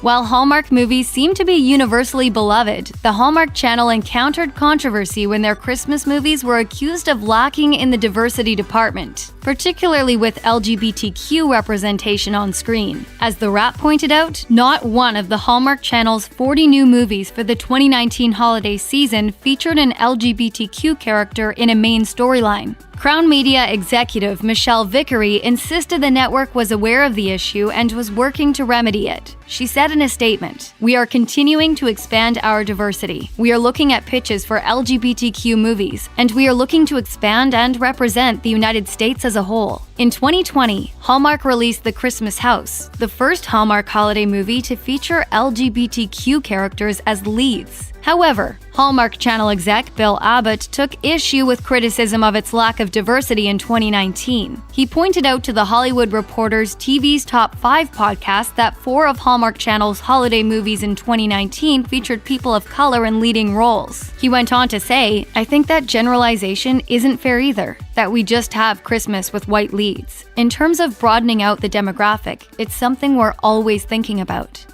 While Hallmark movies seem to be universally beloved, the Hallmark Channel encountered controversy when their Christmas movies were accused of lacking in the diversity department, particularly with LGBTQ representation on screen. As The Wrap pointed out, not one of the Hallmark Channel's 40 new movies for the 2019 holiday season featured an LGBTQ character in a main storyline. Crown Media executive Michelle Vickery insisted the network was aware of the issue and was working to remedy it. She said in a statement, "We are continuing to expand our diversity. We are looking at pitches for LGBTQ movies, and we are looking to expand and represent the United States as a whole." In 2020, Hallmark released The Christmas House, the first Hallmark holiday movie to feature LGBTQ characters as leads. However, Hallmark Channel exec Bill Abbott took issue with criticism of its lack of diversity in 2019. He pointed out to The Hollywood Reporter's TV's Top 5 podcast that 4 of Hallmark Channel's holiday movies in 2019 featured people of color in leading roles. He went on to say, "I think that generalization isn't fair either, that we just have Christmas with white leads. In terms of broadening out the demographic, it's something we're always thinking about."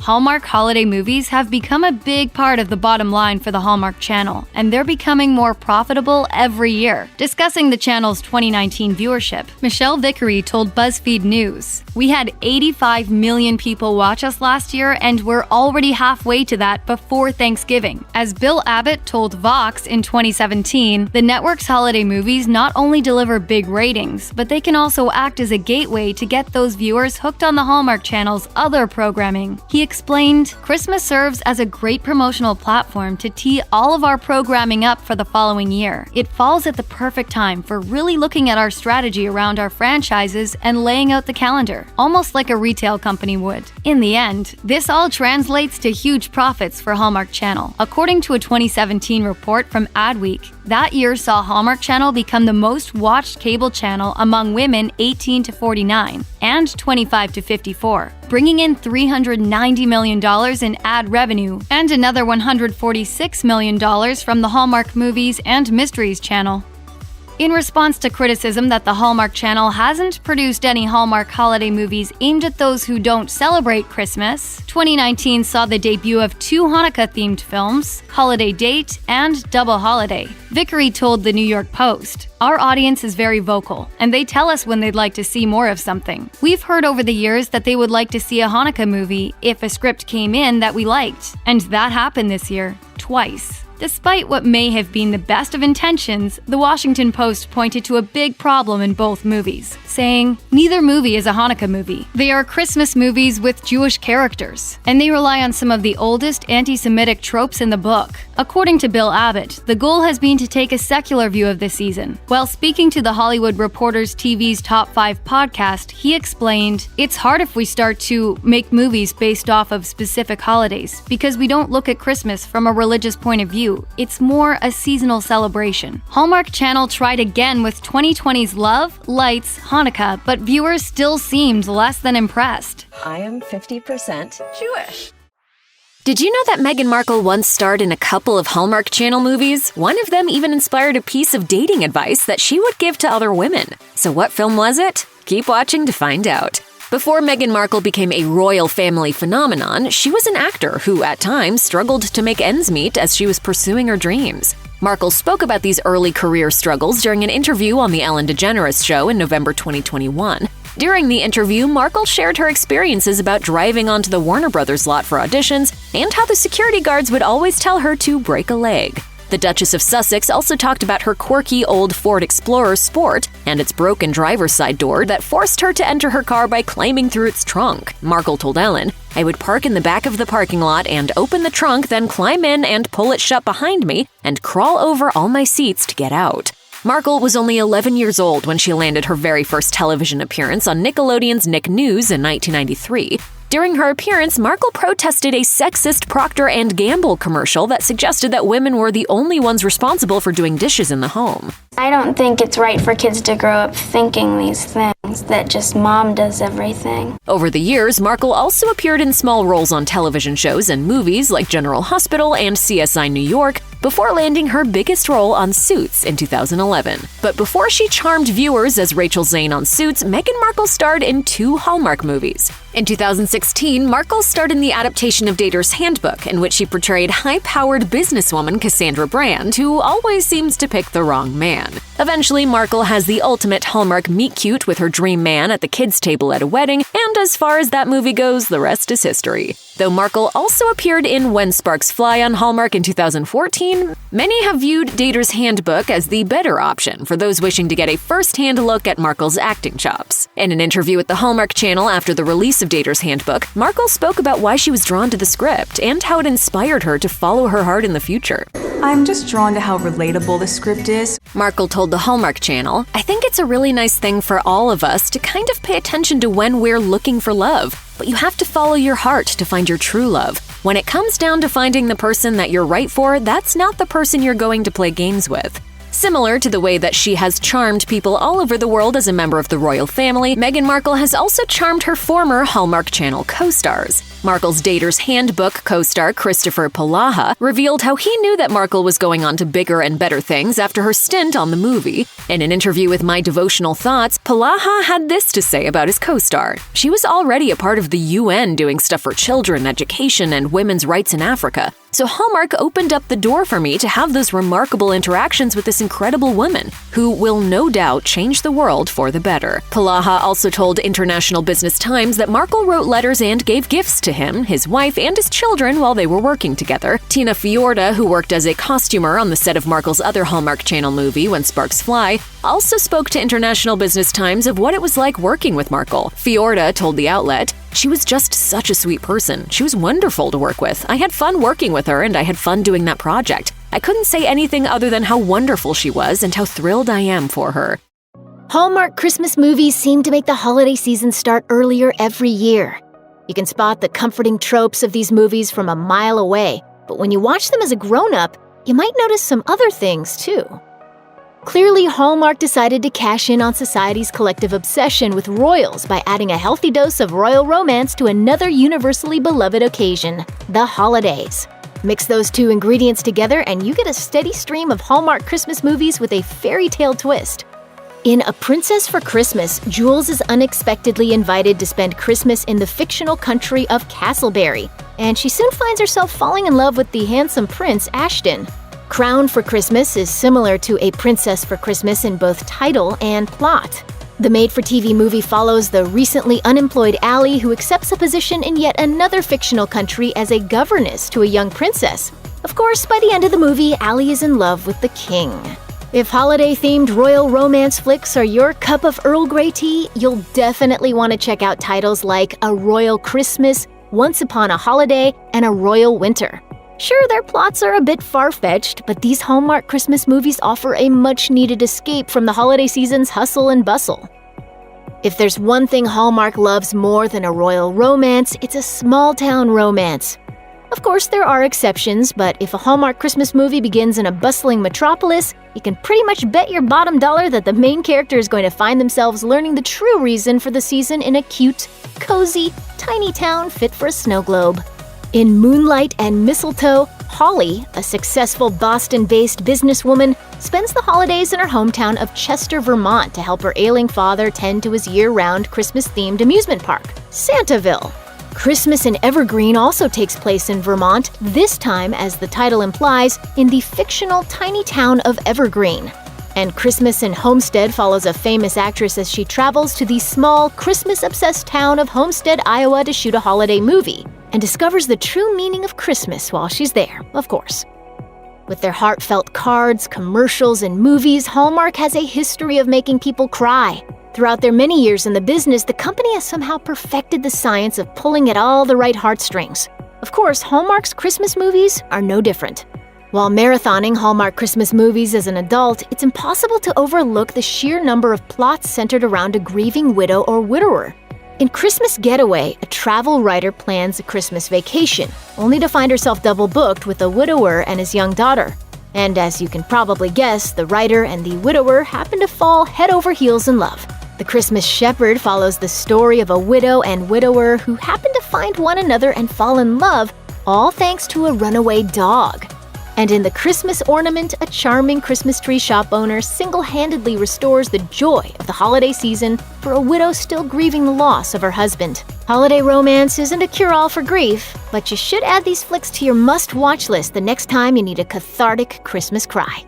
Hallmark holiday movies have become a big part of the bottom line for the Hallmark Channel, and they're becoming more profitable every year. Discussing the channel's 2019 viewership, Michelle Vickery told BuzzFeed News, "We had 85 million people watch us last year, and we're already halfway to that before Thanksgiving." As Bill Abbott told Vox in 2017, the network's holiday movies not only deliver big ratings, but they can also act as a gateway to get those viewers hooked on the Hallmark Channel's other programming. He explained, "Christmas serves as a great promotional platform to tee all of our programming up for the following year. It falls at the perfect time for really looking at our strategy around our franchises and laying out the calendar, almost like a retail company would." In the end, this all translates to huge profits for Hallmark Channel. According to a 2017 report from Adweek, that year saw Hallmark Channel become the most watched cable channel among women 18 to 49 and 25 to 54, bringing in $390 million in ad revenue and another $146 million from the Hallmark Movies and Mysteries channel. In response to criticism that the Hallmark Channel hasn't produced any Hallmark holiday movies aimed at those who don't celebrate Christmas, 2019 saw the debut of 2 Hanukkah-themed films, Holiday Date and Double Holiday. Vickery told the New York Post, "Our audience is very vocal, and they tell us when they'd like to see more of something. We've heard over the years that they would like to see a Hanukkah movie if a script came in that we liked, and that happened this year, twice." Despite what may have been the best of intentions, the Washington Post pointed to a big problem in both movies, saying, "Neither movie is a Hanukkah movie. They are Christmas movies with Jewish characters, and they rely on some of the oldest anti-Semitic tropes in the book." According to Bill Abbott, the goal has been to take a secular view of the season. While speaking to The Hollywood Reporter's TV's Top 5 podcast, he explained, "It's hard if we start to make movies based off of specific holidays, because we don't look at Christmas from a religious point of view. It's more a seasonal celebration." Hallmark Channel tried again with 2020's Love, Lights, Hanukkah, but viewers still seemed less than impressed. "I am 50% Jewish." Did you know that Meghan Markle once starred in a couple of Hallmark Channel movies? One of them even inspired a piece of dating advice that she would give to other women. So what film was it? Keep watching to find out. Before Meghan Markle became a royal family phenomenon, she was an actor who, at times, struggled to make ends meet as she was pursuing her dreams. Markle spoke about these early career struggles during an interview on The Ellen DeGeneres Show in November 2021. During the interview, Markle shared her experiences about driving onto the Warner Brothers lot for auditions and how the security guards would always tell her to break a leg. The Duchess of Sussex also talked about her quirky old Ford Explorer Sport and its broken driver's side door that forced her to enter her car by climbing through its trunk. Markle told Ellen, "I would park in the back of the parking lot and open the trunk, then climb in and pull it shut behind me and crawl over all my seats to get out." Markle was only 11 years old when she landed her very first television appearance on Nickelodeon's Nick News in 1993. During her appearance, Markle protested a sexist Procter & Gamble commercial that suggested that women were the only ones responsible for doing dishes in the home. "I don't think it's right for kids to grow up thinking these things, that just mom does everything." Over the years, Markle also appeared in small roles on television shows and movies like General Hospital and CSI New York, before landing her biggest role on Suits in 2011. But before she charmed viewers as Rachel Zane on Suits, Meghan Markle starred in 2 Hallmark movies. In 2016, Markle starred in the adaptation of Dater's Handbook, in which she portrayed high-powered businesswoman Cassandra Brand, who always seems to pick the wrong man. Eventually, Markle has the ultimate Hallmark meet-cute with her dream man at the kids' table at a wedding, and as far as that movie goes, the rest is history. Though Markle also appeared in When Sparks Fly on Hallmark in 2014, many have viewed Dater's Handbook as the better option for those wishing to get a first-hand look at Markle's acting chops. In an interview with the Hallmark Channel after the release of Dater's Handbook, Markle spoke about why she was drawn to the script and how it inspired her to follow her heart in the future. I'm just drawn to how relatable the script is. Markle told the Hallmark Channel, "I think it's a really nice thing for all of us to kind of pay attention to when we're looking for love. But you have to follow your heart to find your true love. When it comes down to finding the person that you're right for, that's not the person you're going to play games with." Similar to the way that she has charmed people all over the world as a member of the royal family, Meghan Markle has also charmed her former Hallmark Channel co-stars. Markle's Dater's Handbook co-star Christopher Polaha revealed how he knew that Markle was going on to bigger and better things after her stint on the movie. In an interview with My Devotional Thoughts, Polaha had this to say about his co-star. "She was already a part of the UN doing stuff for children, education, and women's rights in Africa. So Hallmark opened up the door for me to have those remarkable interactions with this incredible woman, who will no doubt change the world for the better." Polaha also told International Business Times that Markle wrote letters and gave gifts to him, his wife, and his children while they were working together. Tina Fiorda, who worked as a costumer on the set of Markle's other Hallmark Channel movie, When Sparks Fly, also spoke to International Business Times of what it was like working with Markle. Fiorda told the outlet, "She was just such a sweet person. She was wonderful to work with. I had fun working with her, and I had fun doing that project. I couldn't say anything other than how wonderful she was and how thrilled I am for her." Hallmark Christmas movies seem to make the holiday season start earlier every year. You can spot the comforting tropes of these movies from a mile away, but when you watch them as a grown-up, you might notice some other things too. Clearly, Hallmark decided to cash in on society's collective obsession with royals by adding a healthy dose of royal romance to another universally beloved occasion, the holidays. Mix those two ingredients together and you get a steady stream of Hallmark Christmas movies with a fairy tale twist. In A Princess for Christmas, Jules is unexpectedly invited to spend Christmas in the fictional country of Castleberry, and she soon finds herself falling in love with the handsome Prince Ashton. Crown for Christmas is similar to A Princess for Christmas in both title and plot. The made-for-TV movie follows the recently unemployed Allie, who accepts a position in yet another fictional country as a governess to a young princess. Of course, by the end of the movie, Allie is in love with the king. If holiday-themed royal romance flicks are your cup of Earl Grey tea, you'll definitely want to check out titles like A Royal Christmas, Once Upon a Holiday, and A Royal Winter. Sure, their plots are a bit far-fetched, but these Hallmark Christmas movies offer a much-needed escape from the holiday season's hustle and bustle. If there's one thing Hallmark loves more than a royal romance, it's a small-town romance. Of course, there are exceptions, but if a Hallmark Christmas movie begins in a bustling metropolis, you can pretty much bet your bottom dollar that the main character is going to find themselves learning the true reason for the season in a cute, cozy, tiny town fit for a snow globe. In Moonlight and Mistletoe, Holly, a successful Boston-based businesswoman, spends the holidays in her hometown of Chester, Vermont to help her ailing father tend to his year-round Christmas-themed amusement park, Santaville. Christmas in Evergreen also takes place in Vermont, this time, as the title implies, in the fictional tiny town of Evergreen. And Christmas in Homestead follows a famous actress as she travels to the small, Christmas-obsessed town of Homestead, Iowa to shoot a holiday movie, and discovers the true meaning of Christmas while she's there, of course. With their heartfelt cards, commercials, and movies, Hallmark has a history of making people cry. Throughout their many years in the business, the company has somehow perfected the science of pulling at all the right heartstrings. Of course, Hallmark's Christmas movies are no different. While marathoning Hallmark Christmas movies as an adult, it's impossible to overlook the sheer number of plots centered around a grieving widow or widower. In Christmas Getaway, a travel writer plans a Christmas vacation, only to find herself double-booked with a widower and his young daughter. And as you can probably guess, the writer and the widower happen to fall head over heels in love. The Christmas Shepherd follows the story of a widow and widower who happen to find one another and fall in love, all thanks to a runaway dog. And in The Christmas Ornament, a charming Christmas tree shop owner single-handedly restores the joy of the holiday season for a widow still grieving the loss of her husband. Holiday romance isn't a cure-all for grief, but you should add these flicks to your must-watch list the next time you need a cathartic Christmas cry.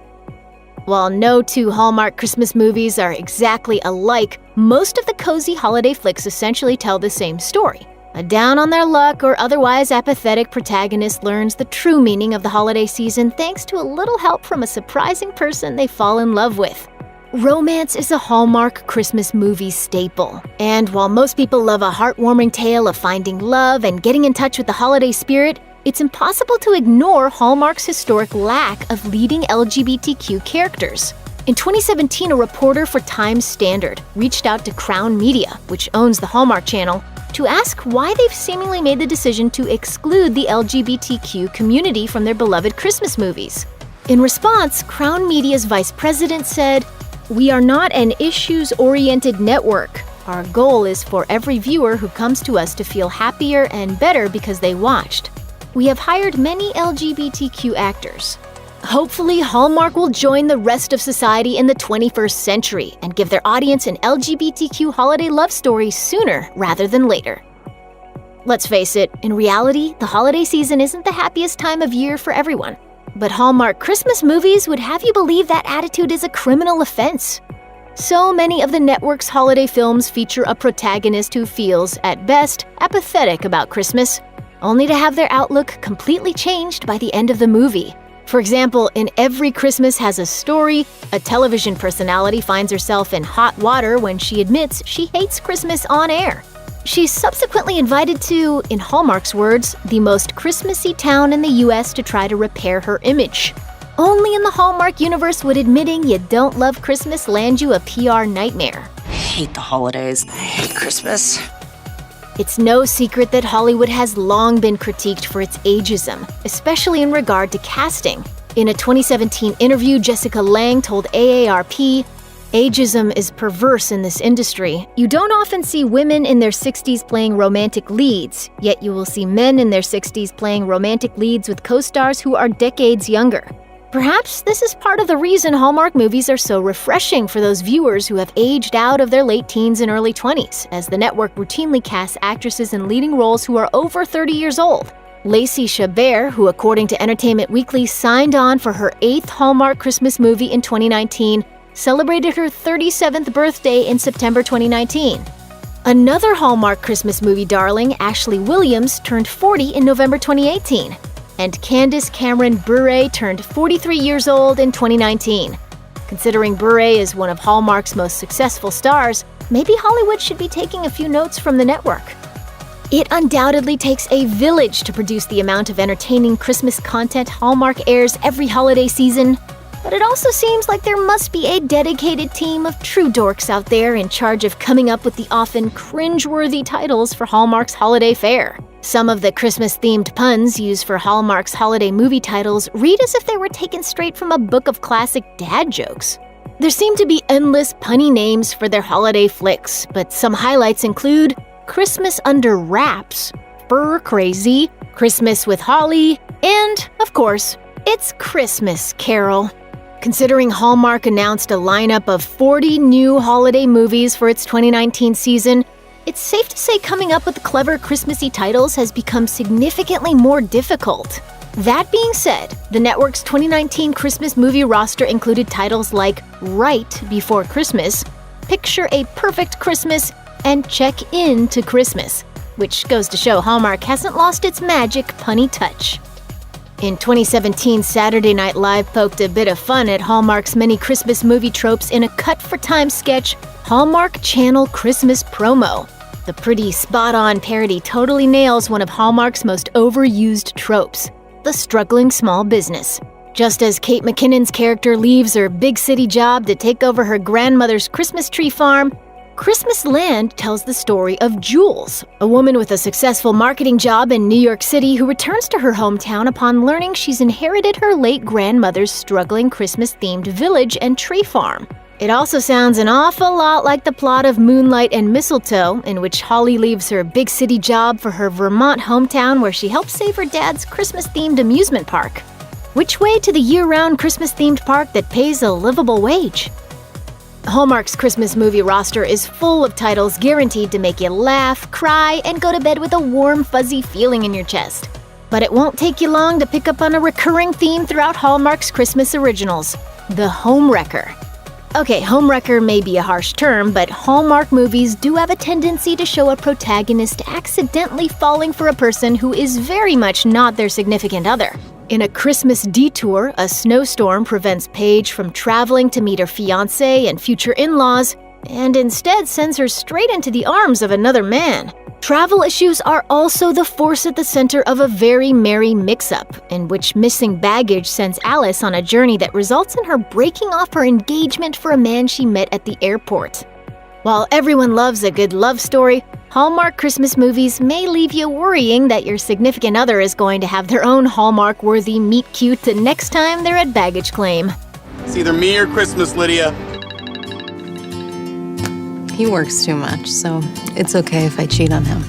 While no two Hallmark Christmas movies are exactly alike, most of the cozy holiday flicks essentially tell the same story. A down-on-their-luck or otherwise apathetic protagonist learns the true meaning of the holiday season thanks to a little help from a surprising person they fall in love with. Romance is a Hallmark Christmas movie staple, and while most people love a heartwarming tale of finding love and getting in touch with the holiday spirit, it's impossible to ignore Hallmark's historic lack of leading LGBTQ characters. In 2017, a reporter for Times Standard reached out to Crown Media, which owns the Hallmark Channel, to ask why they've seemingly made the decision to exclude the LGBTQ community from their beloved Christmas movies. In response, Crown Media's vice president said, "We are not an issues-oriented network. Our goal is for every viewer who comes to us to feel happier and better because they watched. We have hired many LGBTQ actors. Hopefully, Hallmark will join the rest of society in the 21st century and give their audience an LGBTQ holiday love story sooner rather than later." Let's face it, in reality, the holiday season isn't the happiest time of year for everyone. But Hallmark Christmas movies would have you believe that attitude is a criminal offense. So many of the network's holiday films feature a protagonist who feels, at best, apathetic about Christmas, only to have their outlook completely changed by the end of the movie. For example, in Every Christmas Has a Story, a television personality finds herself in hot water when she admits she hates Christmas on air. She's subsequently invited to, in Hallmark's words, the most Christmassy town in the US to try to repair her image. Only in the Hallmark universe would admitting you don't love Christmas land you a PR nightmare. I hate the holidays. I hate Christmas. It's no secret that Hollywood has long been critiqued for its ageism, especially in regard to casting. In a 2017 interview, Jessica Lange told AARP, "Ageism is perverse in this industry. You don't often see women in their 60s playing romantic leads, yet you will see men in their 60s playing romantic leads with co-stars who are decades younger. Perhaps this is part of the reason Hallmark movies are so refreshing for those viewers who have aged out of their late teens and early 20s, as the network routinely casts actresses in leading roles who are over 30 years old. Lacey Chabert, who according to Entertainment Weekly signed on for her 8th Hallmark Christmas movie in 2019, celebrated her 37th birthday in September 2019. Another Hallmark Christmas movie darling, Ashley Williams, turned 40 in November 2018. And Candace Cameron Bure turned 43 years old in 2019. Considering Bure is one of Hallmark's most successful stars, maybe Hollywood should be taking a few notes from the network. It undoubtedly takes a village to produce the amount of entertaining Christmas content Hallmark airs every holiday season, but it also seems like there must be a dedicated team of true dorks out there in charge of coming up with the often cringe-worthy titles for Hallmark's holiday fare. Some of the Christmas-themed puns used for Hallmark's holiday movie titles read as if they were taken straight from a book of classic dad jokes. There seem to be endless punny names for their holiday flicks, but some highlights include Christmas Under Wraps, Fur Crazy, Christmas with Holly, and, of course, It's Christmas Carol. Considering Hallmark announced a lineup of 40 new holiday movies for its 2019 season, it's safe to say coming up with clever Christmassy titles has become significantly more difficult. That being said, the network's 2019 Christmas movie roster included titles like Right Before Christmas, Picture a Perfect Christmas, and Check In to Christmas, which goes to show Hallmark hasn't lost its magic punny touch. In 2017, Saturday Night Live poked a bit of fun at Hallmark's many Christmas movie tropes in a cut-for-time sketch, Hallmark Channel Christmas Promo. The pretty, spot-on parody totally nails one of Hallmark's most overused tropes, the struggling small business. Just as Kate McKinnon's character leaves her big city job to take over her grandmother's Christmas tree farm, Christmas Land tells the story of Jules, a woman with a successful marketing job in New York City who returns to her hometown upon learning she's inherited her late grandmother's struggling Christmas-themed village and tree farm. It also sounds an awful lot like the plot of Moonlight and Mistletoe, in which Holly leaves her big city job for her Vermont hometown where she helps save her dad's Christmas-themed amusement park. Which way to the year-round Christmas-themed park that pays a livable wage? Hallmark's Christmas movie roster is full of titles guaranteed to make you laugh, cry, and go to bed with a warm, fuzzy feeling in your chest. But it won't take you long to pick up on a recurring theme throughout Hallmark's Christmas originals: the homewrecker. Okay, homewrecker may be a harsh term, but Hallmark movies do have a tendency to show a protagonist accidentally falling for a person who is very much not their significant other. In A Christmas Detour, a snowstorm prevents Paige from traveling to meet her fiancé and future in-laws, and instead sends her straight into the arms of another man. Travel issues are also the force at the center of a very merry mix-up, in which missing baggage sends Alice on a journey that results in her breaking off her engagement for a man she met at the airport. While everyone loves a good love story, Hallmark Christmas movies may leave you worrying that your significant other is going to have their own Hallmark-worthy meet-cute the next time they're at baggage claim. It's either me or Christmas, Lydia. He works too much, so it's okay if I cheat on him.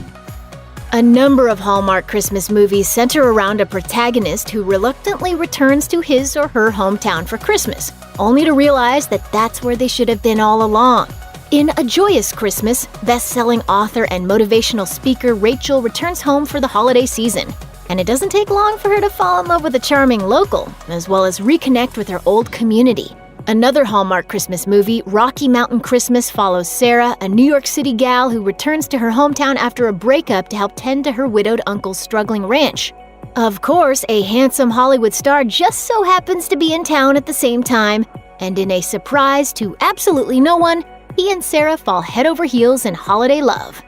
A number of Hallmark Christmas movies center around a protagonist who reluctantly returns to his or her hometown for Christmas, only to realize that that's where they should have been all along. In A Joyous Christmas, best-selling author and motivational speaker Rachel returns home for the holiday season, and it doesn't take long for her to fall in love with a charming local, as well as reconnect with her old community. Another Hallmark Christmas movie, Rocky Mountain Christmas, follows Sarah, a New York City gal who returns to her hometown after a breakup to help tend to her widowed uncle's struggling ranch. Of course, a handsome Hollywood star just so happens to be in town at the same time, and in a surprise to absolutely no one, he and Sarah fall head over heels in holiday love.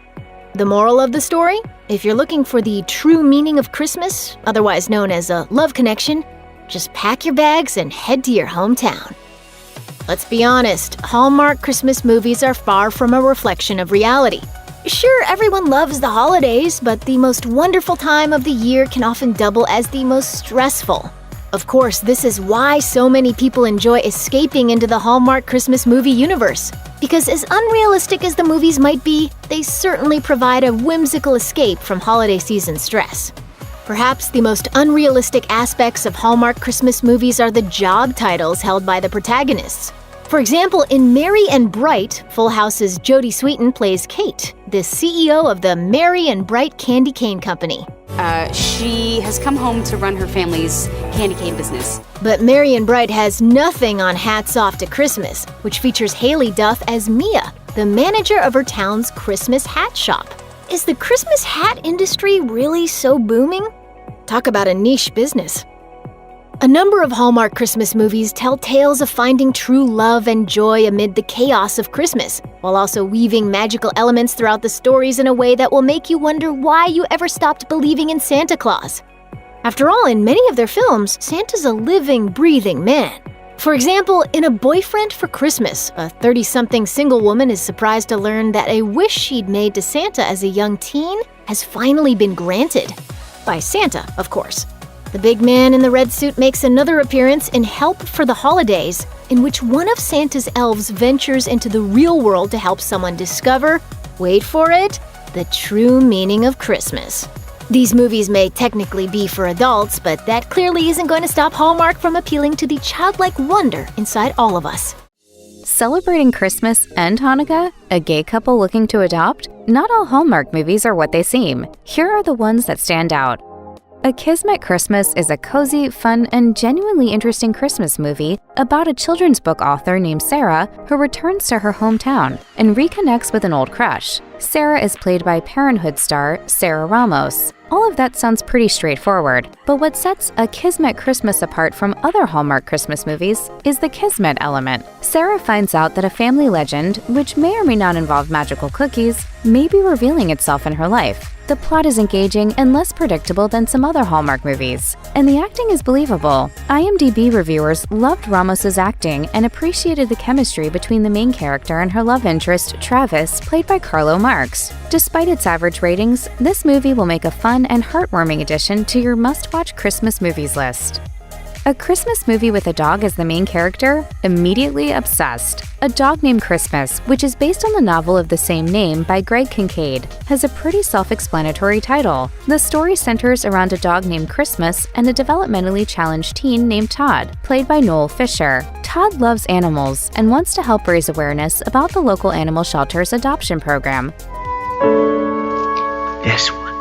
The moral of the story? If you're looking for the true meaning of Christmas, otherwise known as a love connection, just pack your bags and head to your hometown. Let's be honest, Hallmark Christmas movies are far from a reflection of reality. Sure, everyone loves the holidays, but the most wonderful time of the year can often double as the most stressful. Of course, this is why so many people enjoy escaping into the Hallmark Christmas movie universe. Because as unrealistic as the movies might be, they certainly provide a whimsical escape from holiday season stress. Perhaps the most unrealistic aspects of Hallmark Christmas movies are the job titles held by the protagonists. For example, in Merry and Bright, Full House's Jodie Sweetin plays Kate, the CEO of the Merry and Bright Candy Cane Company. She has come home to run her family's candy cane business. But Merry and Bright has nothing on Hats Off to Christmas, which features Haley Duff as Mia, the manager of her town's Christmas hat shop. Is the Christmas hat industry really so booming? Talk about a niche business. A number of Hallmark Christmas movies tell tales of finding true love and joy amid the chaos of Christmas, while also weaving magical elements throughout the stories in a way that will make you wonder why you ever stopped believing in Santa Claus. After all, in many of their films, Santa's a living, breathing man. For example, in A Boyfriend for Christmas, a 30-something single woman is surprised to learn that a wish she'd made to Santa as a young teen has finally been granted. By Santa, of course. The big man in the red suit makes another appearance in Help for the Holidays, in which one of Santa's elves ventures into the real world to help someone discover, wait for it, the true meaning of Christmas. These movies may technically be for adults, but that clearly isn't going to stop Hallmark from appealing to the childlike wonder inside all of us. Celebrating Christmas and Hanukkah? A gay couple looking to adopt? Not all Hallmark movies are what they seem. Here are the ones that stand out. A Kismet Christmas is a cozy, fun, and genuinely interesting Christmas movie about a children's book author named Sarah who returns to her hometown and reconnects with an old crush. Sarah is played by Parenthood star Sarah Ramos. All of that sounds pretty straightforward, but what sets A Kismet Christmas apart from other Hallmark Christmas movies is the Kismet element. Sarah finds out that a family legend, which may or may not involve magical cookies, may be revealing itself in her life. The plot is engaging and less predictable than some other Hallmark movies, and the acting is believable. IMDb reviewers loved Ramos's acting and appreciated the chemistry between the main character and her love interest, Travis, played by Carlo Marx. Despite its average ratings, this movie will make a fun and heartwarming addition to your must-watch Christmas movies list. A Christmas movie with a dog as the main character? Immediately obsessed. A Dog Named Christmas, which is based on the novel of the same name by Greg Kincaid, has a pretty self-explanatory title. The story centers around a dog named Christmas and a developmentally challenged teen named Todd, played by Noel Fisher. Todd loves animals and wants to help raise awareness about the local animal shelter's adoption program. This one.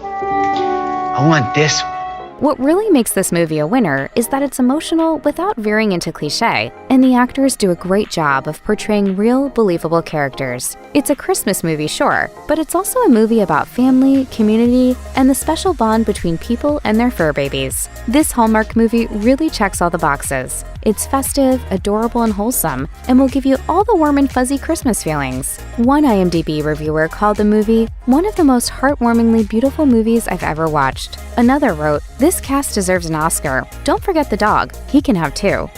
I want this one. What really makes this movie a winner is that it's emotional without veering into cliché, and the actors do a great job of portraying real, believable characters. It's a Christmas movie, sure, but it's also a movie about family, community, and the special bond between people and their fur babies. This Hallmark movie really checks all the boxes. It's festive, adorable, and wholesome, and will give you all the warm and fuzzy Christmas feelings. One IMDb reviewer called the movie one of the most heartwarmingly beautiful movies I've ever watched. Another wrote, "This cast deserves an Oscar. Don't forget the dog. He can have two."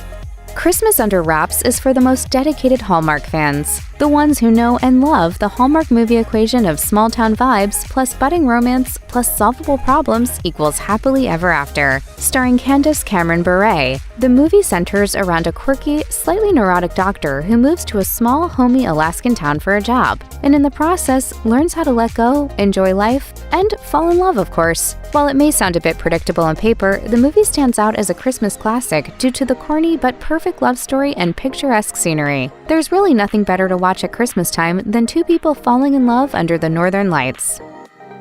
Christmas Under Wraps is for the most dedicated Hallmark fans, the ones who know and love the Hallmark movie equation of small-town vibes plus budding romance plus solvable problems equals happily ever after. Starring Candace Cameron Bure, the movie centers around a quirky, slightly neurotic doctor who moves to a small, homey Alaskan town for a job, and in the process learns how to let go, enjoy life, and fall in love, of course. While it may sound a bit predictable on paper, the movie stands out as a Christmas classic due to the corny but perfect love story and picturesque scenery. There's really nothing better to watch at Christmas time than two people falling in love under the northern lights.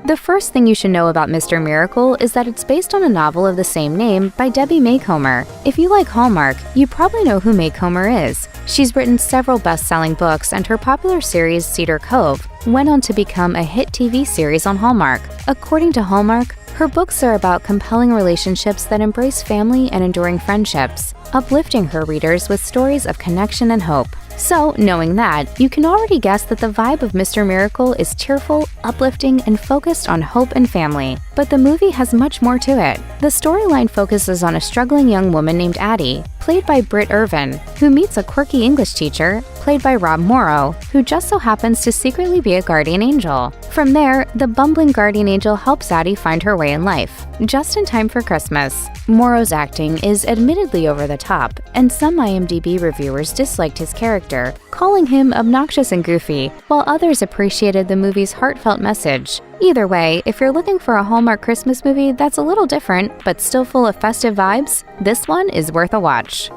The first thing you should know about Mr. Miracle is that it's based on a novel of the same name by Debbie Macomber. If you like Hallmark, you probably know who Macomber is. She's written several best-selling books, and her popular series Cedar Cove went on to become a hit TV series on Hallmark. According to Hallmark, her books are about compelling relationships that embrace family and enduring friendships, uplifting her readers with stories of connection and hope. So, knowing that, you can already guess that the vibe of Mr. Miracle is cheerful, uplifting, and focused on hope and family. But the movie has much more to it. The storyline focuses on a struggling young woman named Addie, played by Britt Irvin, who meets a quirky English teacher, played by Rob Morrow, who just so happens to secretly be a guardian angel. From there, the bumbling guardian angel helps Addie find her way in life, just in time for Christmas. Morrow's acting is admittedly over the top, and some IMDb reviewers disliked his character, calling him obnoxious and goofy, while others appreciated the movie's heartfelt message. Either way, if you're looking for a Hallmark Christmas movie that's a little different but still full of festive vibes, this one is worth a watch.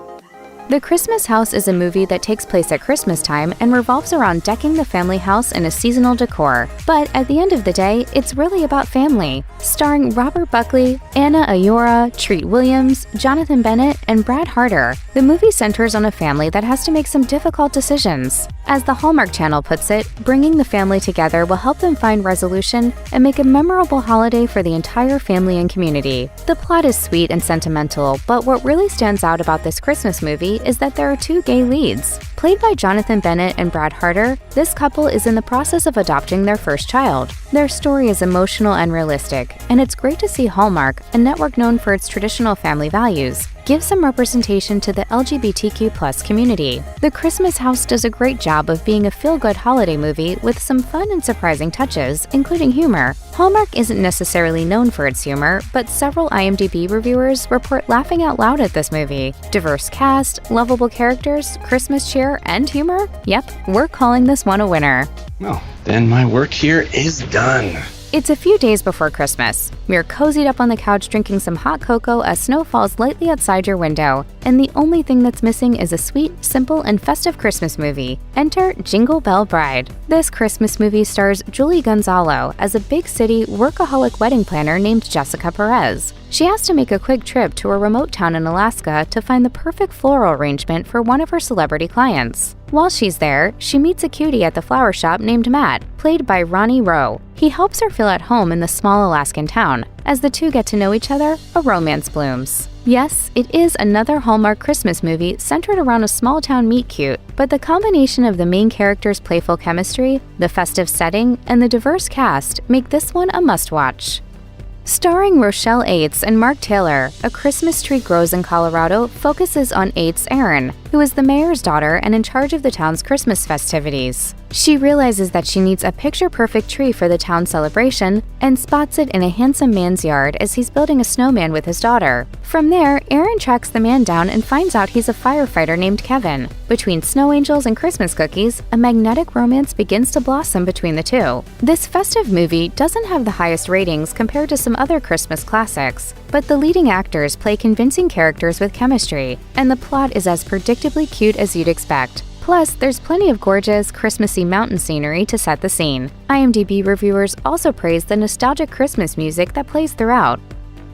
The Christmas House is a movie that takes place at Christmas time and revolves around decking the family house in a seasonal decor. But at the end of the day, it's really about family. Starring Robert Buckley, Anna Ayora, Treat Williams, Jonathan Bennett, and Brad Harder, the movie centers on a family that has to make some difficult decisions. As the Hallmark Channel puts it, bringing the family together will help them find resolution and make a memorable holiday for the entire family and community. The plot is sweet and sentimental, but what really stands out about this Christmas movie is that there are two gay leads. Played by Jonathan Bennett and Brad Harder, this couple is in the process of adopting their first child. Their story is emotional and realistic, and it's great to see Hallmark, a network known for its traditional family values, give some representation to the LGBTQ+ community. The Christmas House does a great job of being a feel-good holiday movie with some fun and surprising touches, including humor. Hallmark isn't necessarily known for its humor, but several IMDb reviewers report laughing out loud at this movie. Diverse cast, lovable characters, Christmas cheer, and humor? Yep, we're calling this one a winner. Well, then my work here is done. It's a few days before Christmas. You're cozied up on the couch drinking some hot cocoa as snow falls lightly outside your window, and the only thing that's missing is a sweet, simple, and festive Christmas movie. Enter Jingle Bell Bride. This Christmas movie stars Julie Gonzalo as a big city workaholic wedding planner named Jessica Perez. She has to make a quick trip to a remote town in Alaska to find the perfect floral arrangement for one of her celebrity clients. While she's there, she meets a cutie at the flower shop named Matt, played by Ronnie Rowe. He helps her feel at home in the small Alaskan town. As the two get to know each other, a romance blooms. Yes, it is another Hallmark Christmas movie centered around a small-town meet-cute, but the combination of the main characters' playful chemistry, the festive setting, and the diverse cast make this one a must-watch. Starring Rochelle Aites and Mark Taylor, A Christmas Tree Grows in Colorado focuses on Aites' Aaron, who is the mayor's daughter and in charge of the town's Christmas festivities. She realizes that she needs a picture-perfect tree for the town celebration and spots it in a handsome man's yard as he's building a snowman with his daughter. From there, Erin tracks the man down and finds out he's a firefighter named Kevin. Between snow angels and Christmas cookies, a magnetic romance begins to blossom between the two. This festive movie doesn't have the highest ratings compared to some other Christmas classics, but the leading actors play convincing characters with chemistry, and the plot is as predictably cute as you'd expect. Plus, there's plenty of gorgeous, Christmassy mountain scenery to set the scene. IMDb reviewers also praise the nostalgic Christmas music that plays throughout.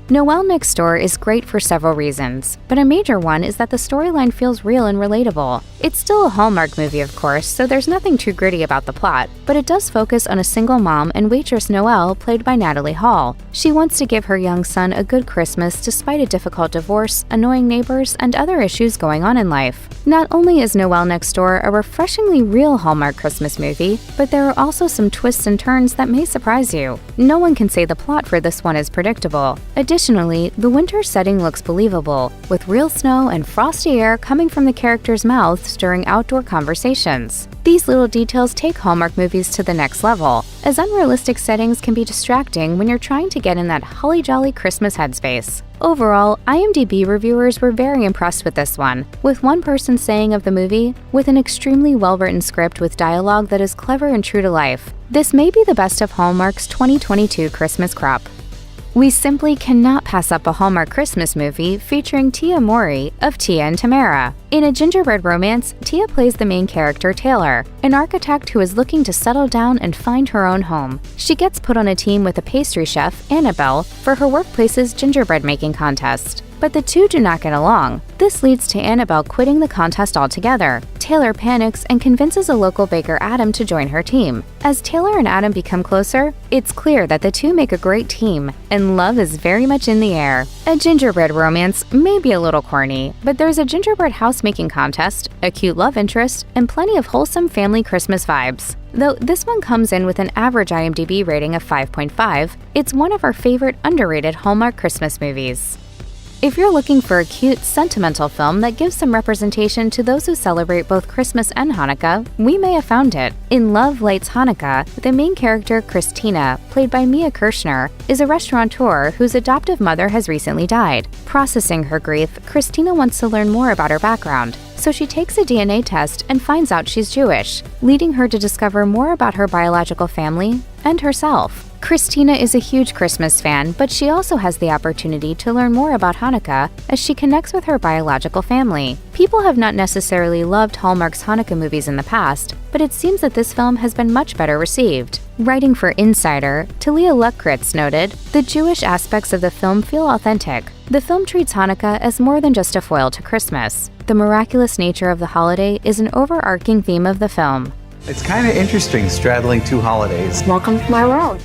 Noel Next Door is great for several reasons, but a major one is that the storyline feels real and relatable. It's still a Hallmark movie, of course, so there's nothing too gritty about the plot, but it does focus on a single mom and waitress Noelle, played by Natalie Hall. She wants to give her young son a good Christmas despite a difficult divorce, annoying neighbors, and other issues going on in life. Not only is Noel Next Door a refreshingly real Hallmark Christmas movie, but there are also some twists and turns that may surprise you. No one can say the plot for this one is predictable. Additionally, the winter setting looks believable, with real snow and frosty air coming from the characters' mouths during outdoor conversations. These little details take Hallmark movies to the next level, as unrealistic settings can be distracting when you're trying to get in that holly jolly Christmas headspace. Overall, IMDb reviewers were very impressed with this one, with one person saying of the movie, "With an extremely well-written script with dialogue that is clever and true to life, this may be the best of Hallmark's 2022 Christmas crop." We simply cannot pass up a Hallmark Christmas movie featuring Tia Mowry of Tia and Tamara. In a gingerbread romance, Tia plays the main character Taylor, an architect who is looking to settle down and find her own home. She gets put on a team with a pastry chef, Annabelle, for her workplace's gingerbread making contest. But the two do not get along. This leads to Annabelle quitting the contest altogether. Taylor panics and convinces a local baker, Adam, to join her team. As Taylor and Adam become closer, it's clear that the two make a great team, and love is very much in the air. A gingerbread romance may be a little corny, but there's a gingerbread house making contest, a cute love interest, and plenty of wholesome family Christmas vibes. Though this one comes in with an average IMDb rating of 5.5, it's one of our favorite underrated Hallmark Christmas movies. If you're looking for a cute, sentimental film that gives some representation to those who celebrate both Christmas and Hanukkah, we may have found it. In Love Lights Hanukkah, the main character, Christina, played by Mia Kirshner, is a restaurateur whose adoptive mother has recently died. Processing her grief, Christina wants to learn more about her background, so she takes a DNA test and finds out she's Jewish, leading her to discover more about her biological family and herself. Christina is a huge Christmas fan, but she also has the opportunity to learn more about Hanukkah as she connects with her biological family. People have not necessarily loved Hallmark's Hanukkah movies in the past, but it seems that this film has been much better received. Writing for Insider, Talia Luckritz noted, "The Jewish aspects of the film feel authentic. The film treats Hanukkah as more than just a foil to Christmas. The miraculous nature of the holiday is an overarching theme of the film." It's kind of interesting straddling two holidays. Welcome to my world.